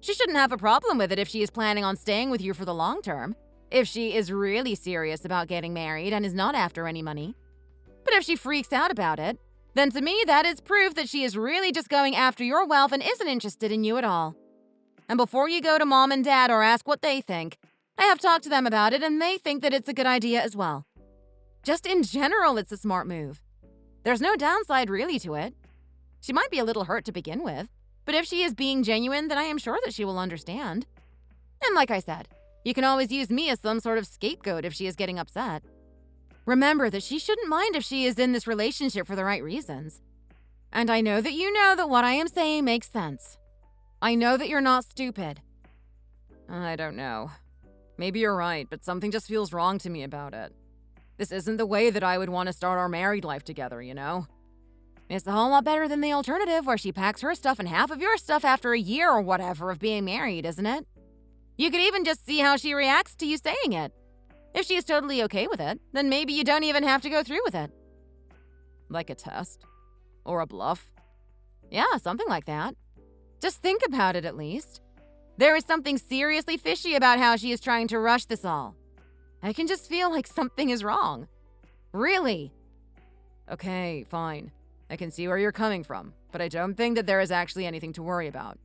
S3: She shouldn't have a problem with it if she is planning on staying with you for the long term. If she is really serious about getting married and is not after any money. But if she freaks out about it, then to me that is proof that she is really just going after your wealth and isn't interested in you at all. And before you go to mom and dad or ask what they think, I have talked to them about it and they think that it's a good idea as well. Just in general, it's a smart move. There's no downside really to it. She might be a little hurt to begin with, but if she is being genuine, then I am sure that she will understand. And like I said, you can always use me as some sort of scapegoat if she is getting upset. Remember that she shouldn't mind if she is in this relationship for the right reasons. And I know that you know that what I am saying makes sense. I know that you're not stupid.
S2: I don't know. Maybe you're right, but something just feels wrong to me about it. This isn't the way that I would want to start our married life together, you know?
S3: It's a whole lot better than the alternative where she packs her stuff and half of your stuff after a year or whatever of being married, isn't it? You could even just see how she reacts to you saying it. If she is totally okay with it, then maybe you don't even have to go through with it.
S2: Like a test? Or a bluff?
S3: Yeah, something like that. Just think about it at least. There is something seriously fishy about how she is trying to rush this all. I can just feel like something is wrong. Really.
S2: Okay, fine. I can see where you're coming from, but I don't think that there is actually anything to worry about.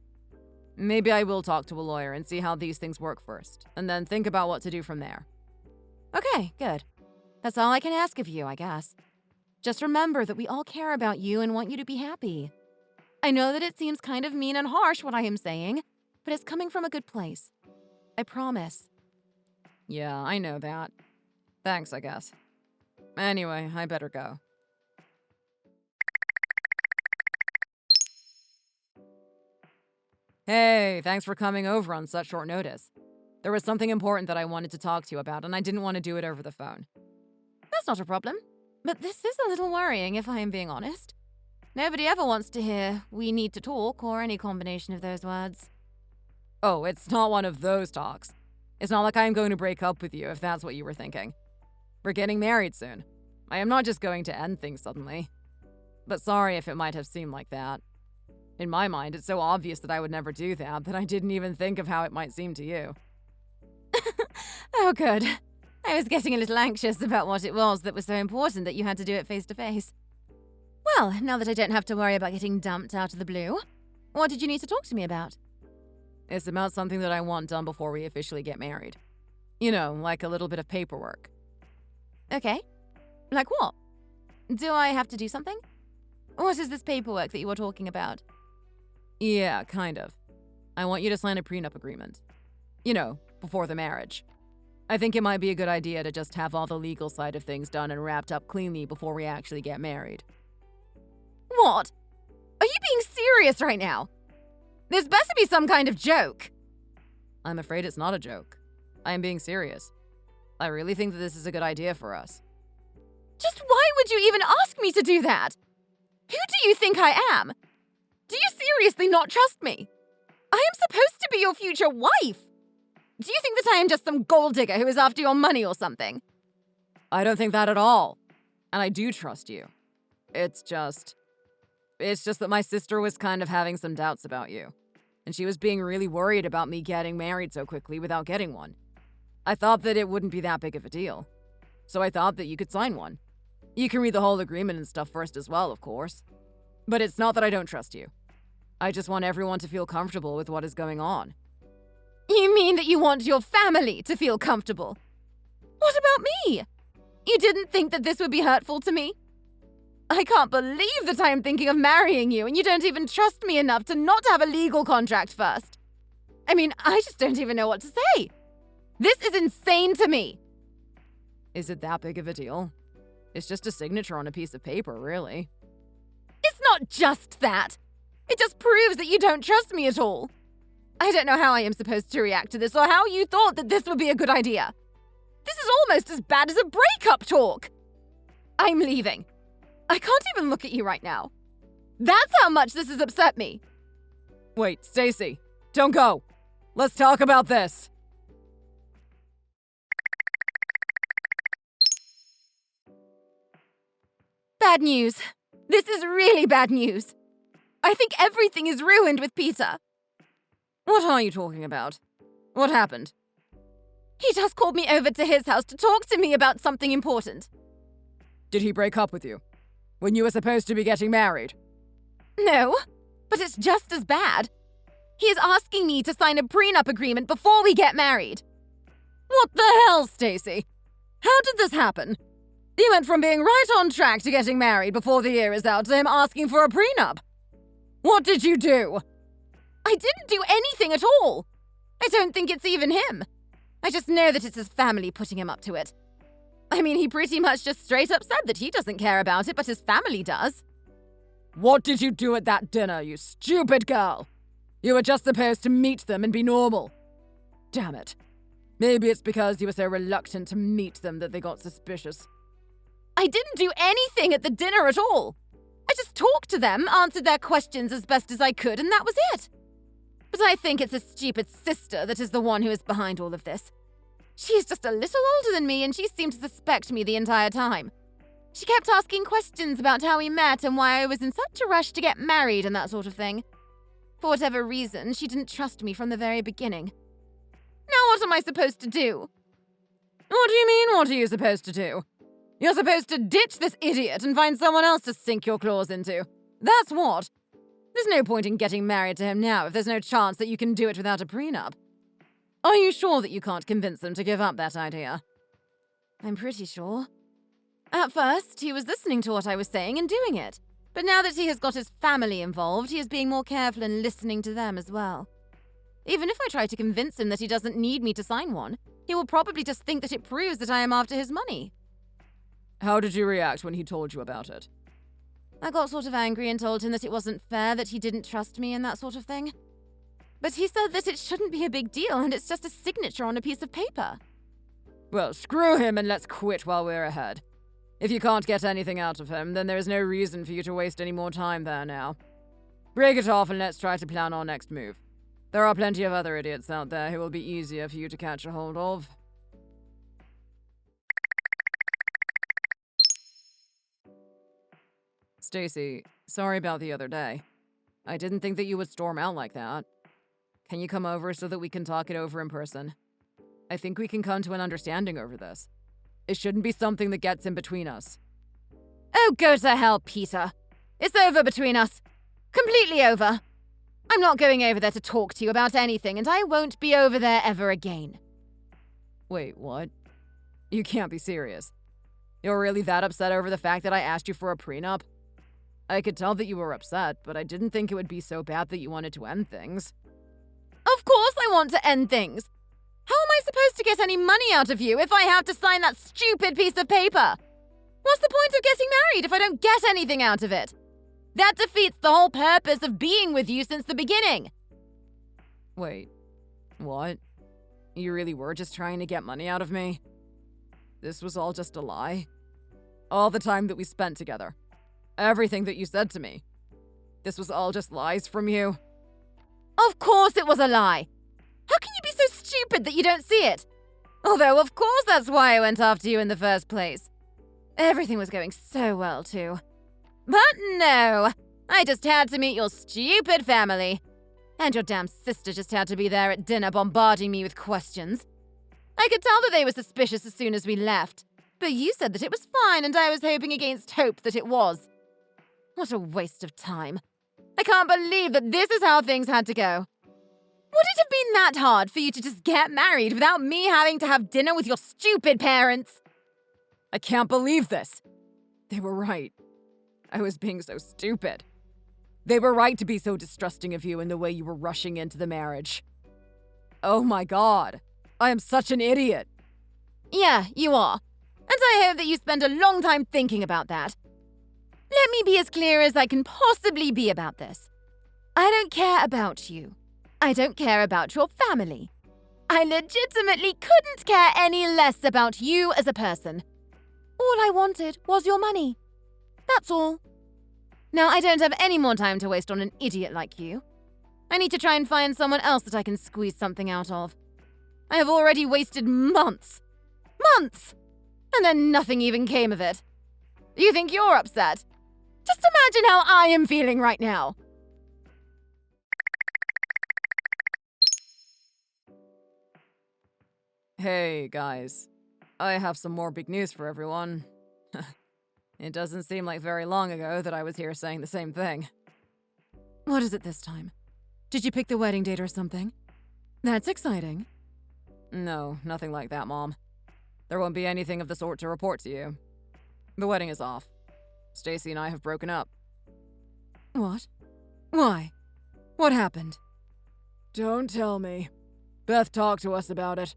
S2: Maybe I will talk to a lawyer and see how these things work first, and then think about what to do from there.
S3: Okay, good. That's all I can ask of you, I guess. Just remember that we all care about you and want you to be happy. I know that it seems kind of mean and harsh what I am saying, but it's coming from a good place. I promise.
S2: Yeah, I know that. Thanks, I guess. Anyway, I better go. Hey, thanks for coming over on such short notice. There was something important that I wanted to talk to you about, and I didn't want to do it over the phone.
S3: That's not a problem. But this is a little worrying, if I am being honest. Nobody ever wants to hear, "we need to talk," or any combination of those words.
S2: Oh, it's not one of those talks. It's not like I am going to break up with you, if that's what you were thinking. We're getting married soon. I am not just going to end things suddenly. But sorry if it might have seemed like that. In my mind, it's so obvious that I would never do that I didn't even think of how it might seem to you.
S3: Oh, good. I was getting a little anxious about what it was that was so important that you had to do it face to face. Well, now that I don't have to worry about getting dumped out of the blue, what did you need to talk to me about?
S2: It's about something that I want done before we officially get married. You know, like a little bit of paperwork.
S3: Okay. Like what? Do I have to do something? What is this paperwork that you were talking about?
S2: Yeah, kind of. I want you to sign a prenup agreement. You know, before the marriage. I think it might be a good idea to just have all the legal side of things done and wrapped up cleanly before we actually get married.
S3: What? Are you being serious right now? This better be some kind of joke.
S2: I'm afraid it's not a joke. I am being serious. I really think that this is a good idea for us.
S3: Just why would you even ask me to do that? Who do you think I am? Do you seriously not trust me? I am supposed to be your future wife. Do you think that I am just some gold digger who is after your money or something?
S2: I don't think that at all. And I do trust you. It's just that my sister was kind of having some doubts about you. And she was being really worried about me getting married so quickly without getting one. I thought that it wouldn't be that big of a deal. So I thought that you could sign one. You can read the whole agreement and stuff first as well, of course. But it's not that I don't trust you. I just want everyone to feel comfortable with what is going on.
S3: You mean that you want your family to feel comfortable? What about me? You didn't think that this would be hurtful to me? I can't believe that I am thinking of marrying you and you don't even trust me enough to not have a legal contract first. I mean, I just don't even know what to say. This is insane to me.
S2: Is it that big of a deal? It's just a signature on a piece of paper, really.
S3: It's not just that. It just proves that you don't trust me at all. I don't know how I am supposed to react to this or how you thought that this would be a good idea. This is almost as bad as a breakup talk. I'm leaving. I can't even look at you right now. That's how much this has upset me.
S2: Wait, Stacy, don't go. Let's talk about this.
S3: Bad news. This is really bad news. I think everything is ruined with Peter.
S2: What are you talking about? What happened?
S3: He just called me over to his house to talk to me about something important.
S2: Did he break up with you? When you were supposed to be getting married?
S3: No, but it's just as bad. He is asking me to sign a prenup agreement before we get married.
S2: What the hell, Stacy? How did this happen? You went from being right on track to getting married before the year is out to him asking for a prenup. What did you do?
S3: I didn't do anything at all. I don't think it's even him. I just know that it's his family putting him up to it. I mean, he pretty much just straight up said that he doesn't care about it, but his family does.
S2: What did you do at that dinner, you stupid girl? You were just supposed to meet them and be normal. Damn it. Maybe it's because you were so reluctant to meet them that they got suspicious.
S3: I didn't do anything at the dinner at all. I just talked to them, answered their questions as best as I could, and that was it. But I think it's his stupid sister that is the one who is behind all of this. She's just a little older than me, and she seemed to suspect me the entire time. She kept asking questions about how we met and why I was in such a rush to get married and that sort of thing. For whatever reason, she didn't trust me from the very beginning. Now what am I supposed to do?
S2: What do you mean, what are you supposed to do? You're supposed to ditch this idiot and find someone else to sink your claws into. That's what. There's no point in getting married to him now if there's no chance that you can do it without a prenup. Are you sure that you can't convince them to give up that idea?
S3: I'm pretty sure. At first, he was listening to what I was saying and doing it. But now that he has got his family involved, he is being more careful and listening to them as well. Even if I try to convince him that he doesn't need me to sign one, he will probably just think that it proves that I am after his money.
S2: How did you react when he told you about it?
S3: I got sort of angry and told him that it wasn't fair that he didn't trust me and that sort of thing. But he said that it shouldn't be a big deal and it's just a signature on a piece of paper.
S2: Well, screw him and let's quit while we're ahead. If you can't get anything out of him, then there's no reason for you to waste any more time there now. Break it off and let's try to plan our next move. There are plenty of other idiots out there who will be easier for you to catch a hold of. Stacy, sorry about the other day. I didn't think that you would storm out like that. Can you come over so that we can talk it over in person? I think we can come to an understanding over this. It shouldn't be something that gets in between us.
S3: Oh, go to hell, Peter. It's over between us. Completely over. I'm not going over there to talk to you about anything, and I won't be over there ever again.
S2: Wait, what? You can't be serious. You're really that upset over the fact that I asked you for a prenup? I could tell that you were upset, but I didn't think it would be so bad that you wanted to end things.
S3: Of course I want to end things. How am I supposed to get any money out of you if I have to sign that stupid piece of paper? What's the point of getting married if I don't get anything out of it? That defeats the whole purpose of being with you since the beginning.
S2: Wait, what? You really were just trying to get money out of me? This was all just a lie? All the time that we spent together. Everything that you said to me. This was all just lies from you?
S3: Of course it was a lie. How can you be so stupid that you don't see it? Although, of course, that's why I went after you in the first place. Everything was going so well, too. But no, I just had to meet your stupid family. And your damn sister just had to be there at dinner bombarding me with questions. I could tell that they were suspicious as soon as we left. But you said that it was fine, and I was hoping against hope that it was. What a waste of time. I can't believe that this is how things had to go. Would it have been that hard for you to just get married without me having to have dinner with your stupid parents?
S2: I can't believe this. They were right. I was being so stupid. They were right to be so distrusting of you in the way you were rushing into the marriage. Oh my god. I am such an idiot.
S3: Yeah, you are. And I hope that you spend a long time thinking about that. Let me be as clear as I can possibly be about this. I don't care about you. I don't care about your family. I legitimately couldn't care any less about you as a person. All I wanted was your money. That's all. Now, I don't have any more time to waste on an idiot like you. I need to try and find someone else that I can squeeze something out of. I have already wasted months. Months! And then nothing even came of it. You think you're upset? Just imagine how I am feeling right now.
S2: Hey, guys. I have some more big news for everyone. It doesn't seem like very long ago that I was here saying the same thing.
S1: What is it this time? Did you pick the wedding date or something? That's exciting.
S2: No, nothing like that, Mom. There won't be anything of the sort to report to you. The wedding is off. Stacy and I have broken up.
S1: What? Why? What happened? Don't tell me. Beth talked to us about it.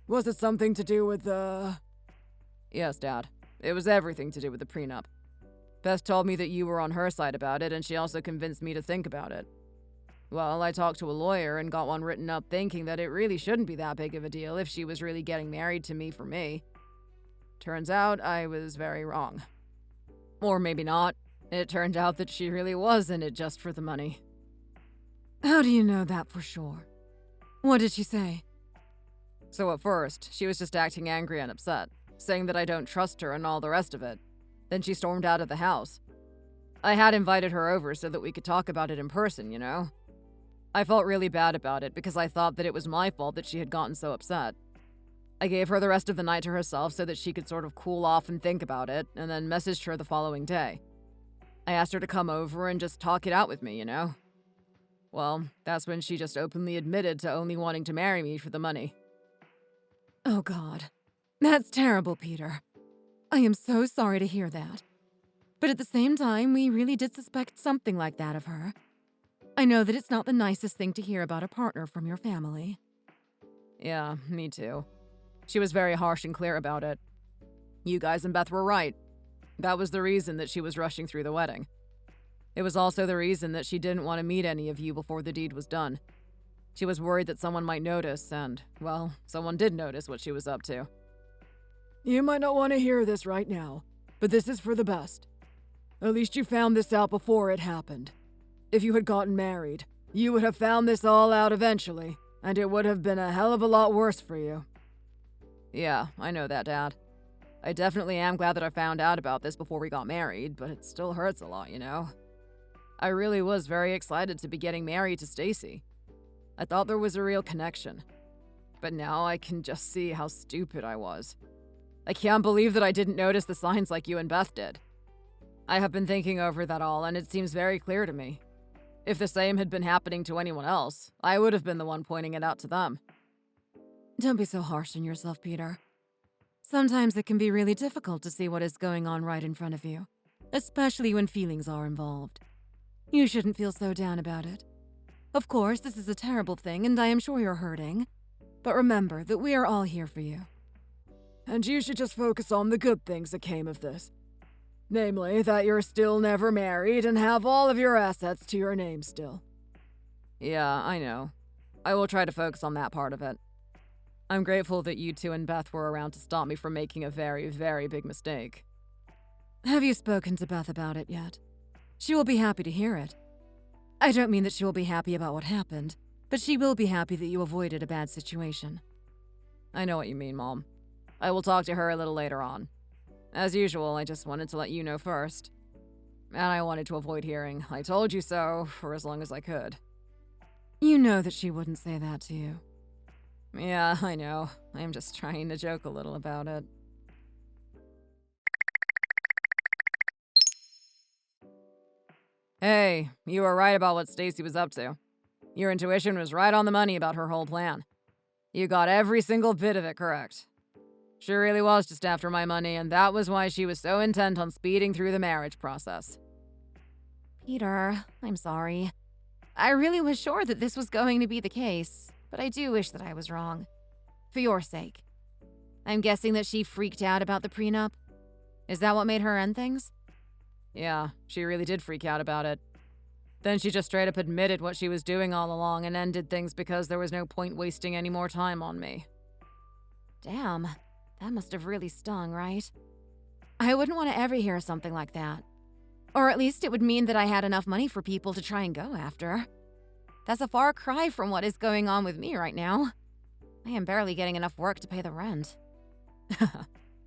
S1: Was it something to do with the...
S2: Yes, Dad. It was everything to do with the prenup. Beth told me that you were on her side about it, and she also convinced me to think about it. Well, I talked to a lawyer and got one written up thinking that it really shouldn't be that big of a deal if she was really getting married to me for me. Turns out I was very wrong. Or maybe not. It turned out that she really was in it just for the money.
S1: How do you know that for sure? What did she say?
S2: So at first, she was just acting angry and upset, saying that I don't trust her and all the rest of it. Then she stormed out of the house. I had invited her over so that we could talk about it in person, you know? I felt really bad about it because I thought that it was my fault that she had gotten so upset. I gave her the rest of the night to herself so that she could sort of cool off and think about it, and then messaged her the following day. I asked her to come over and just talk it out with me, you know? Well, that's when she just openly admitted to only wanting to marry me for the money.
S1: Oh God. That's terrible, Peter. I am so sorry to hear that. But at the same time, we really did suspect something like that of her. I know that it's not the nicest thing to hear about a partner from your family.
S2: Yeah, me too. She was very harsh and clear about it. You guys and Beth were right. That was the reason that she was rushing through the wedding. It was also the reason that she didn't want to meet any of you before the deed was done. She was worried that someone might notice, and, well, someone did notice what she was up to.
S1: You might not want to hear this right now, but this is for the best. At least you found this out before it happened. If you had gotten married, you would have found this all out eventually, and it would have been a hell of a lot worse for you.
S2: Yeah, I know that, Dad. I definitely am glad that I found out about this before we got married, but it still hurts a lot, you know? I really was very excited to be getting married to Stacy. I thought there was a real connection. But now I can just see how stupid I was. I can't believe that I didn't notice the signs like you and Beth did. I have been thinking over that all, and it seems very clear to me. If the same had been happening to anyone else, I would have been the one pointing it out to them.
S1: Don't be so harsh on yourself, Peter. Sometimes it can be really difficult to see what is going on right in front of you, especially when feelings are involved. You shouldn't feel so down about it. Of course, this is a terrible thing, and I am sure you're hurting. But remember that we are all here for you. And you should just focus on the good things that came of this. Namely, that you're still never married and have all of your assets to your name still.
S2: Yeah, I know. I will try to focus on that part of it. I'm grateful that you two and Beth were around to stop me from making a very, very big mistake. Have you spoken to Beth about it yet? She will be happy to hear it. I don't mean that she will be happy about what happened, but she will be happy that you avoided a bad situation. I know what you mean, Mom. I will talk to her a little later on. As usual, I just wanted to let you know first. And I wanted to avoid hearing, "I told you so," for as long as I could. You know that she wouldn't say that to you. Yeah, I know. I'm just trying to joke a little about it. Hey, you were right about what Stacy was up to. Your intuition was right on the money about her whole plan. You got every single bit of it correct. She really was just after my money, and that was why she was so intent on speeding through the marriage process.
S3: Peter, I'm sorry. I really was sure that this was going to be the case, but I do wish that I was wrong. For your sake. I'm guessing that she freaked out about the prenup? Is that what made her end things?
S2: Yeah, she really did freak out about it. Then she just straight up admitted what she was doing all along and ended things because there was no point wasting any more time on me.
S3: Damn, that must have really stung, right? I wouldn't want to ever hear something like that. Or at least it would mean that I had enough money for people to try and go after. That's a far cry from what is going on with me right now. I am barely getting enough work to pay the rent.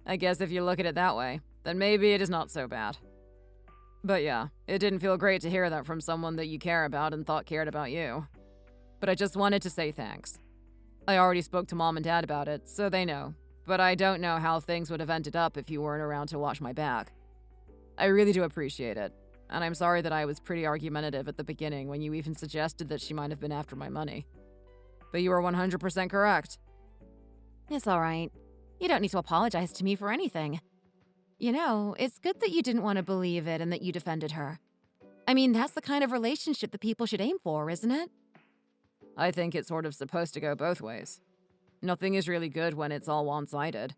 S2: I guess if you look at it that way, then maybe it is not so bad. But yeah, it didn't feel great to hear that from someone that you care about and thought cared about you. But I just wanted to say thanks. I already spoke to Mom and Dad about it, so they know. But I don't know how things would have ended up if you weren't around to watch my back. I really do appreciate it, and I'm sorry that I was pretty argumentative at the beginning when you even suggested that she might have been after my money. But you were 100% correct.
S3: It's all right. You don't need to apologize to me for anything. You know, it's good that you didn't want to believe it and that you defended her. I mean, that's the kind of relationship that people should aim for, isn't it?
S2: I think it's sort of supposed to go both ways. Nothing is really good when it's all one-sided.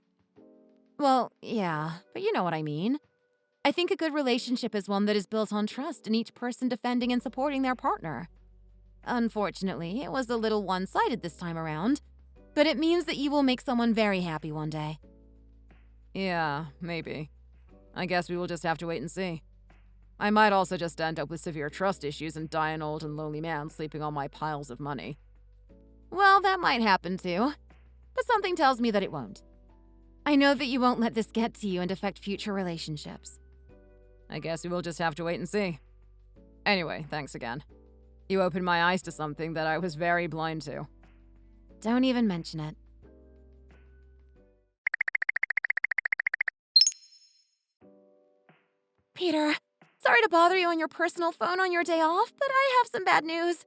S3: Well, yeah, but you know what I mean. I think a good relationship is one that is built on trust in each person defending and supporting their partner. Unfortunately, it was a little one-sided this time around, but it means that you will make someone very happy one day.
S2: Yeah, maybe. I guess we will just have to wait and see. I might also just end up with severe trust issues and die an old and lonely man sleeping on my piles of money.
S3: Well, that might happen too, but something tells me that it won't. I know that you won't let this get to you and affect future relationships.
S2: I guess we will just have to wait and see. Anyway, thanks again. You opened my eyes to something that I was very blind to.
S3: Don't even mention it. Peter, sorry to bother you on your personal phone on your day off, but I have some bad news.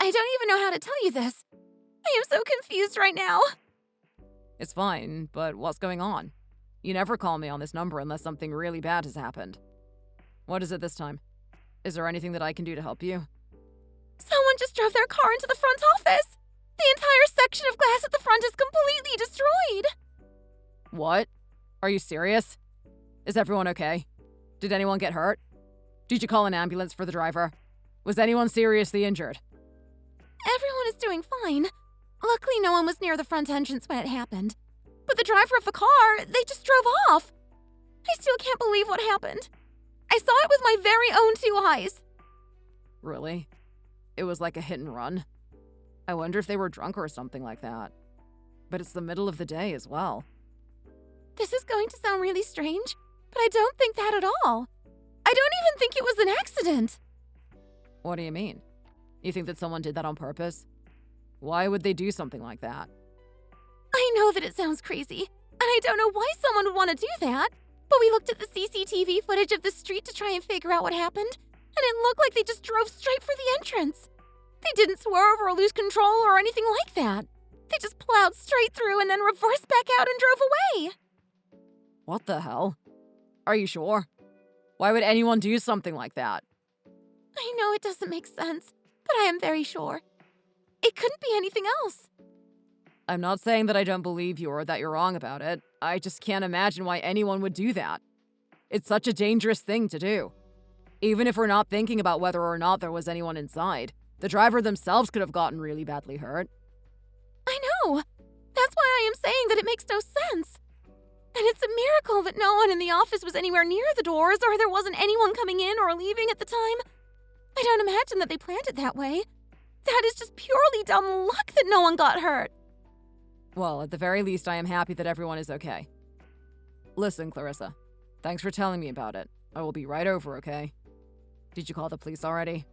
S3: I don't even know how to tell you this. I am so confused right now.
S2: It's fine, but what's going on? You never call me on this number unless something really bad has happened. What is it this time? Is there anything that I can do to help you?
S3: Someone just drove their car into the front office. The entire section of glass at the front is completely destroyed.
S2: What? Are you serious? Is everyone okay? Did anyone get hurt? Did you call an ambulance for the driver? Was anyone seriously injured?
S3: Everyone is doing fine. Luckily, no one was near the front entrance when it happened. But the driver of the car, they just drove off. I still can't believe what happened. I saw it with my very own 2 eyes.
S2: Really? It was like a hit and run? I wonder if they were drunk or something like that. But it's the middle of the day as well.
S3: This is going to sound really strange, but I don't think that at all. I don't even think it was an accident.
S2: What do you mean? You think that someone did that on purpose? Why would they do something like that?
S3: I know that it sounds crazy, and I don't know why someone would want to do that, but we looked at the CCTV footage of the street to try and figure out what happened, and it looked like they just drove straight for the entrance. They didn't swerve or lose control or anything like that. They just plowed straight through and then reversed back out and drove away.
S2: What the hell? Are you sure? Why would anyone do something like that?
S3: I know it doesn't make sense, but I am very sure. It couldn't be anything else.
S2: I'm not saying that I don't believe you or that you're wrong about it. I just can't imagine why anyone would do that. It's such a dangerous thing to do. Even if we're not thinking about whether or not there was anyone inside, The driver themselves could have gotten really badly hurt.
S3: I know! That's why I am saying that it makes no sense. And it's a miracle that no one in the office was anywhere near the doors or there wasn't anyone coming in or leaving at the time. I don't imagine that they planned it that way. That is just purely dumb luck that no one got hurt.
S2: Well, at the very least, I am happy that everyone is okay. Listen, Clarissa. Thanks for telling me about it. I will be right over, okay? Did you call the police already?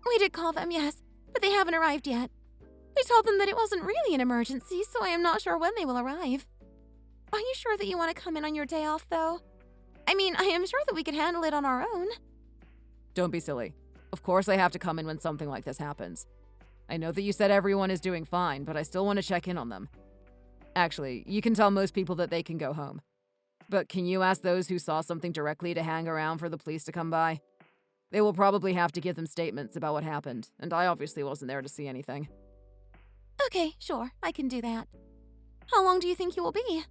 S3: We did call them, yes, but they haven't arrived yet. We told them that it wasn't really an emergency, so I am not sure when they will arrive. Are you sure that you want to come in on your day off, though? I mean, I am sure that we could handle it on our own.
S2: Don't be silly. Of course I have to come in when something like this happens. I know that you said everyone is doing fine, but I still want to check in on them. Actually, you can tell most people that they can go home. But can you ask those who saw something directly to hang around for the police to come by? They will probably have to give them statements about what happened, and I obviously wasn't there to see anything.
S3: Okay, sure, I can do that. How long do you think you will be?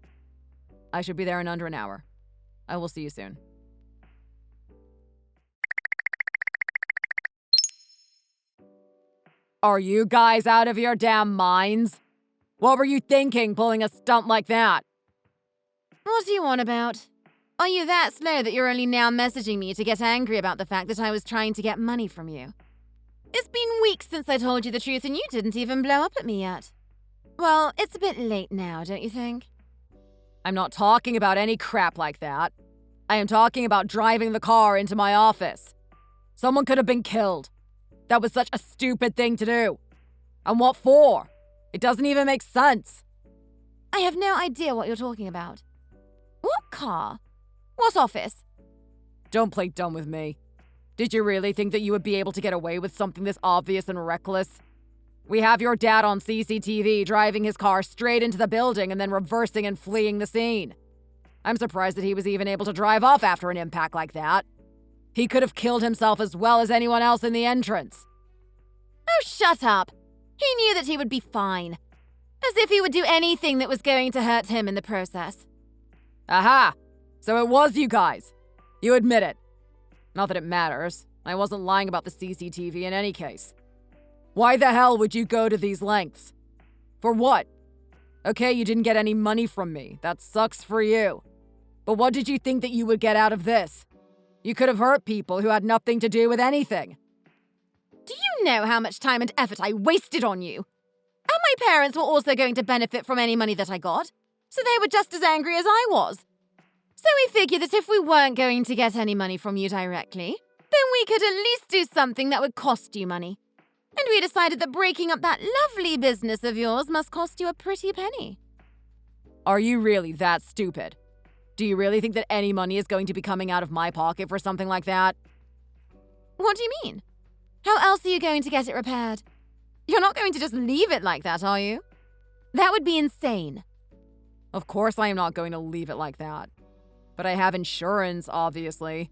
S2: I should be there in under an hour. I will see you soon. Are you guys out of your damn minds? What were you thinking, pulling a stunt like that?
S3: What do you want about? Are you that slow that you're only now messaging me to get angry about the fact that I was trying to get money from you? It's been weeks since I told you the truth and you didn't even blow up at me yet. Well, it's a bit late now, don't you think?
S2: I'm not talking about any crap like that. I am talking about driving the car into my office. Someone could have been killed. That was such a stupid thing to do. And what for? It doesn't even make sense.
S3: I have no idea what you're talking about. What car? What office?
S2: Don't play dumb with me. Did you really think that you would be able to get away with something this obvious and reckless? We have your dad on CCTV driving his car straight into the building and then reversing and fleeing the scene. I'm surprised that he was even able to drive off after an impact like that. He could have killed himself as well as anyone else in the entrance.
S3: Oh, shut up. He knew that he would be fine. As if he would do anything that was going to hurt him in the process.
S2: Aha! So it was you guys. You admit it. Not that it matters. I wasn't lying about the CCTV in any case. Why the hell would you go to these lengths? For what? Okay, you didn't get any money from me. That sucks for you. But what did you think that you would get out of this? You could have hurt people who had nothing to do with anything.
S3: Do you know how much time and effort I wasted on you? And my parents were also going to benefit from any money that I got, so they were just as angry as I was. So we figured that if we weren't going to get any money from you directly, then we could at least do something that would cost you money. And we decided that breaking up that lovely business of yours must cost you a pretty penny.
S2: Are you really that stupid? Do you really think that any money is going to be coming out of my pocket for something like that?
S3: What do you mean? How else are you going to get it repaired? You're not going to just leave it like that, are you? That would be insane.
S2: Of course I am not going to leave it like that. But I have insurance, obviously.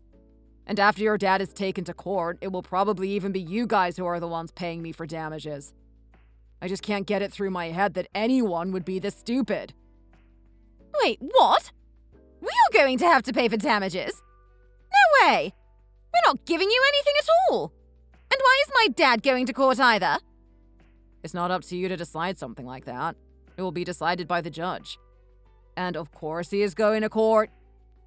S2: And after your dad is taken to court, it will probably even be you guys who are the ones paying me for damages. I just can't get it through my head that anyone would be this stupid.
S3: Wait, what? We are going to have to pay for damages? No way! We're not giving you anything at all! And why is my dad going to court either?
S2: It's not up to you to decide something like that. It will be decided by the judge. And of course he is going to court.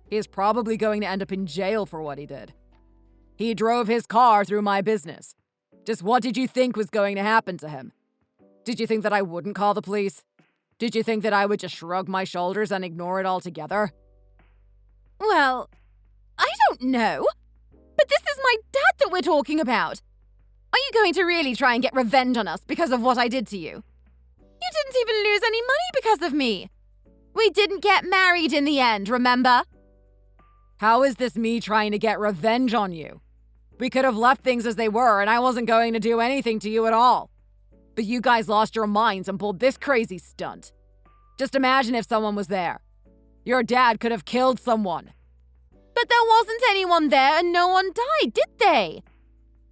S2: He is probably going to end up in jail for what he did. He drove his car through my business. Just what did you think was going to happen to him? Did you think that I wouldn't call the police? Did you think that I would just shrug my shoulders and ignore it altogether?
S3: Well, I don't know. But this is my dad that we're talking about. Are you going to really try and get revenge on us because of what I did to you? You didn't even lose any money because of me. We didn't get married in the end, remember?
S2: How is this me trying to get revenge on you? We could have left things as they were and I wasn't going to do anything to you at all. But you guys lost your minds and pulled this crazy stunt. Just imagine if someone was there. Your dad could have killed someone.
S3: But there wasn't anyone there and no one died, did they?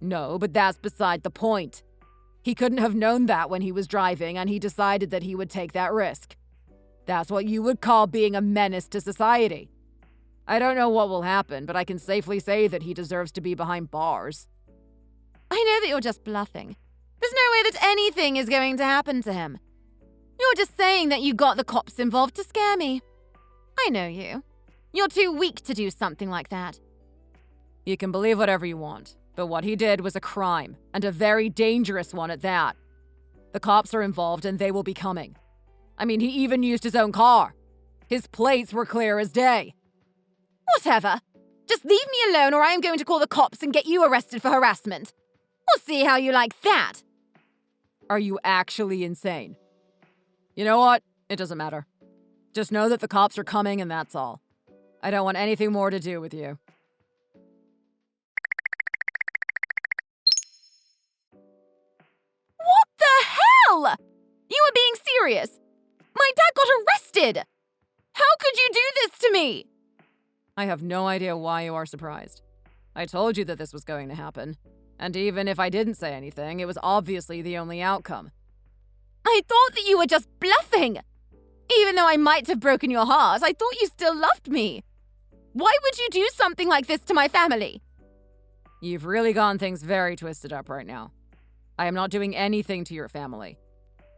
S2: No, but that's beside the point. He couldn't have known that when he was driving and he decided that he would take that risk. That's what you would call being a menace to society. I don't know what will happen, but I can safely say that he deserves to be behind bars.
S3: I know that you're just bluffing. There's no way that anything is going to happen to him. You're just saying that you got the cops involved to scare me. I know you. You're too weak to do something like that.
S2: You can believe whatever you want, but what he did was a crime, and a very dangerous one at that. The cops are involved and they will be coming. I mean, he even used his own car. His plates were clear as day.
S3: Whatever. Just leave me alone or I am going to call the cops and get you arrested for harassment. We'll see how you like that.
S2: Are you actually insane? You know what? It doesn't matter. Just know that the cops are coming and that's all. I don't want anything more to do with you.
S3: What the hell? You were being serious. My dad got arrested. How could you do this to me?
S2: I have no idea why you are surprised. I told you that this was going to happen. And even if I didn't say anything, it was obviously the only outcome.
S3: I thought that you were just bluffing. Even though I might have broken your heart, I thought you still loved me. Why would you do something like this to my family?
S2: You've really gotten things very twisted up right now. I am not doing anything to your family.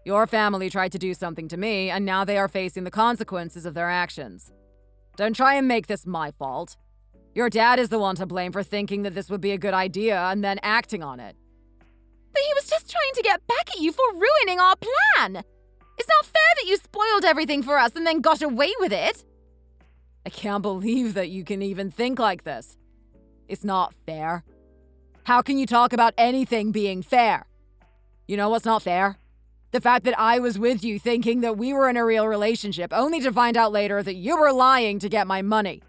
S2: Your family tried to do something to me, and now they are facing the consequences of their actions. Don't try and make this my fault. Your dad is the one to blame for thinking that this would be a good idea and then acting on it.
S3: But he was just trying to get back at you for ruining our plan. It's not fair that you spoiled everything for us and then got away with it.
S2: I can't believe that you can even think like this. It's not fair. How can you talk about anything being fair? You know what's not fair? The fact that I was with you thinking that we were in a real relationship, only to find out later that you were lying to get my money.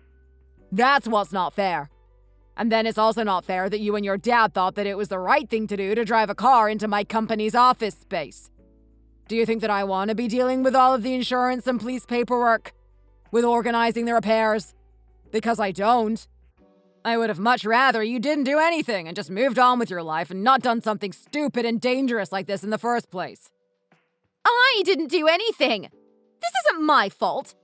S2: That's what's not fair. And then it's also not fair that you and your dad thought that it was the right thing to do to drive a car into my company's office space. Do you think that I want to be dealing with all of the insurance and police paperwork? With organizing the repairs? Because I don't. I would have much rather you didn't do anything and just moved on with your life and not done something stupid and dangerous like this in the first place.
S3: I didn't do anything. This isn't my fault.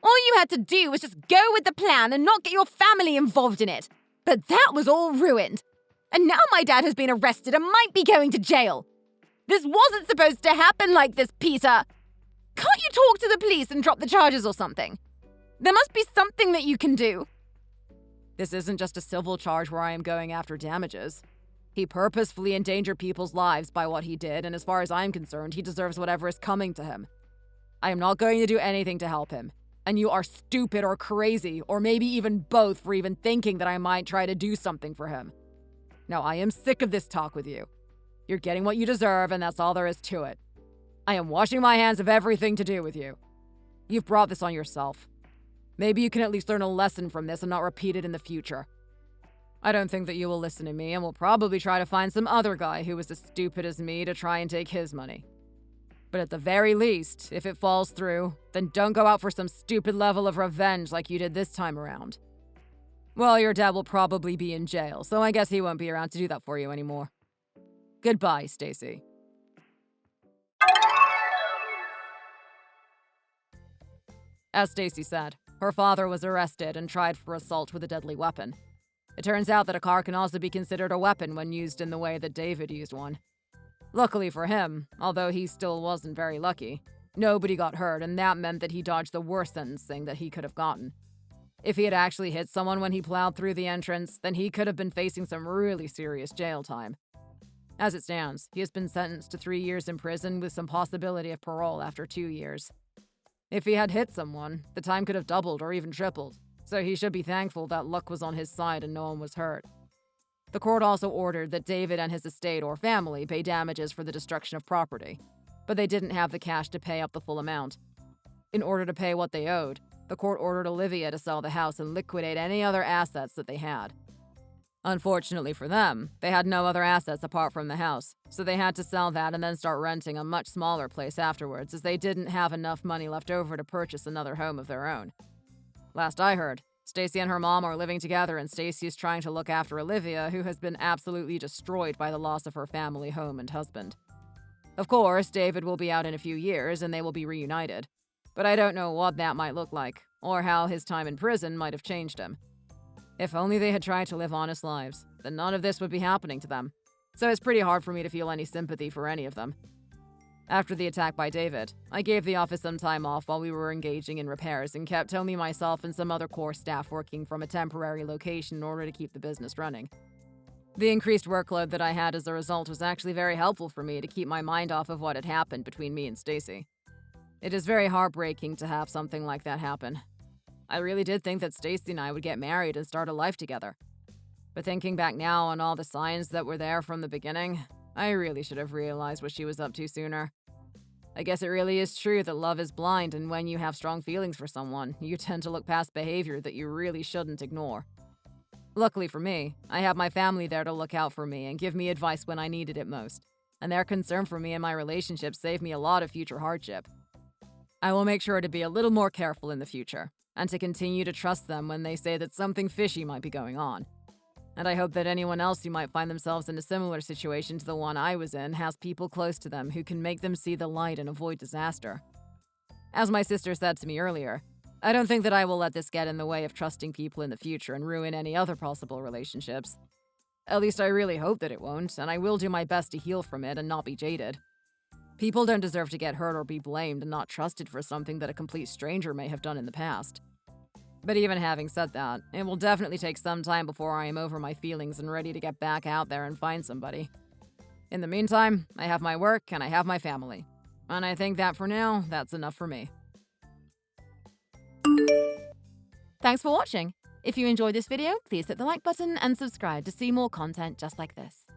S3: All you had to do was just go with the plan and not get your family involved in it. But that was all ruined. And now my dad has been arrested and might be going to jail. This wasn't supposed to happen like this, Peter. Can't you talk to the police and drop the charges or something? There must be something that you can do.
S2: This isn't just a civil charge where I am going after damages. He purposefully endangered people's lives by what he did, and as far as I'm concerned, he deserves whatever is coming to him. I am not going to do anything to help him. And you are stupid or crazy, or maybe even both, for even thinking that I might try to do something for him. Now, I am sick of this talk with you. You're getting what you deserve, and that's all there is to it. I am washing my hands of everything to do with you. You've brought this on yourself. Maybe you can at least learn a lesson from this and not repeat it in the future. I don't think that you will listen to me and will probably try to find some other guy who is as stupid as me to try and take his money. But at the very least, if it falls through, then don't go out for some stupid level of revenge like you did this time around. Well, your dad will probably be in jail, so I guess he won't be around to do that for you anymore. Goodbye, Stacy. As Stacy said, her father was arrested and tried for assault with a deadly weapon. It turns out that a car can also be considered a weapon when used in the way that David used one. Luckily for him, although he still wasn't very lucky, nobody got hurt, and that meant that he dodged the worst sentencing that he could have gotten. If he had actually hit someone when he plowed through the entrance, then he could have been facing some really serious jail time. As it stands, he has been sentenced to 3 years in prison with some possibility of parole after 2 years. If he had hit someone, the time could have doubled or even tripled, so he should be thankful that luck was on his side and no one was hurt. The court also ordered that David and his estate or family pay damages for the destruction of property, but they didn't have the cash to pay up the full amount. In order to pay what they owed, the court ordered Olivia to sell the house and liquidate any other assets that they had. Unfortunately for them, they had no other assets apart from the house, so they had to sell that and then start renting a much smaller place afterwards, as they didn't have enough money left over to purchase another home of their own. Last I heard, Stacy and her mom are living together, and Stacy is trying to look after Olivia, who has been absolutely destroyed by the loss of her family, home, and husband. Of course, David will be out in a few years and they will be reunited, but I don't know what that might look like, or how his time in prison might have changed him. If only they had tried to live honest lives, then none of this would be happening to them. so it's pretty hard for me to feel any sympathy for any of them. After the attack by David, I gave the office some time off while we were engaging in repairs and kept only myself and some other core staff working from a temporary location in order to keep the business running. The increased workload that I had as a result was actually very helpful for me to keep my mind off of what had happened between me and Stacy. It is very heartbreaking to have something like that happen. I really did think that Stacy and I would get married and start a life together. But thinking back now on all the signs that were there from the beginning, I really should have realized what she was up to sooner. I guess it really is true that love is blind, and when you have strong feelings for someone, you tend to look past behavior that you really shouldn't ignore. Luckily for me, I have my family there to look out for me and give me advice when I needed it most, and their concern for me and my relationship saved me a lot of future hardship. I will make sure to be a little more careful in the future, and to continue to trust them when they say that something fishy might be going on. And I hope that anyone else who might find themselves in a similar situation to the one I was in has people close to them who can make them see the light and avoid disaster. As my sister said to me earlier, I don't think that I will let this get in the way of trusting people in the future and ruin any other possible relationships. At least I really hope that it won't, and I will do my best to heal from it and not be jaded. People don't deserve to get hurt or be blamed and not trusted for something that a complete stranger may have done in the past. But even having said that, it will definitely take some time before I am over my feelings and ready to get back out there and find somebody. In the meantime, I have my work and I have my family. And I think that for now, that's enough for me.
S3: Thanks for watching. If you enjoyed this video, please hit the like button and subscribe to see more content just like this.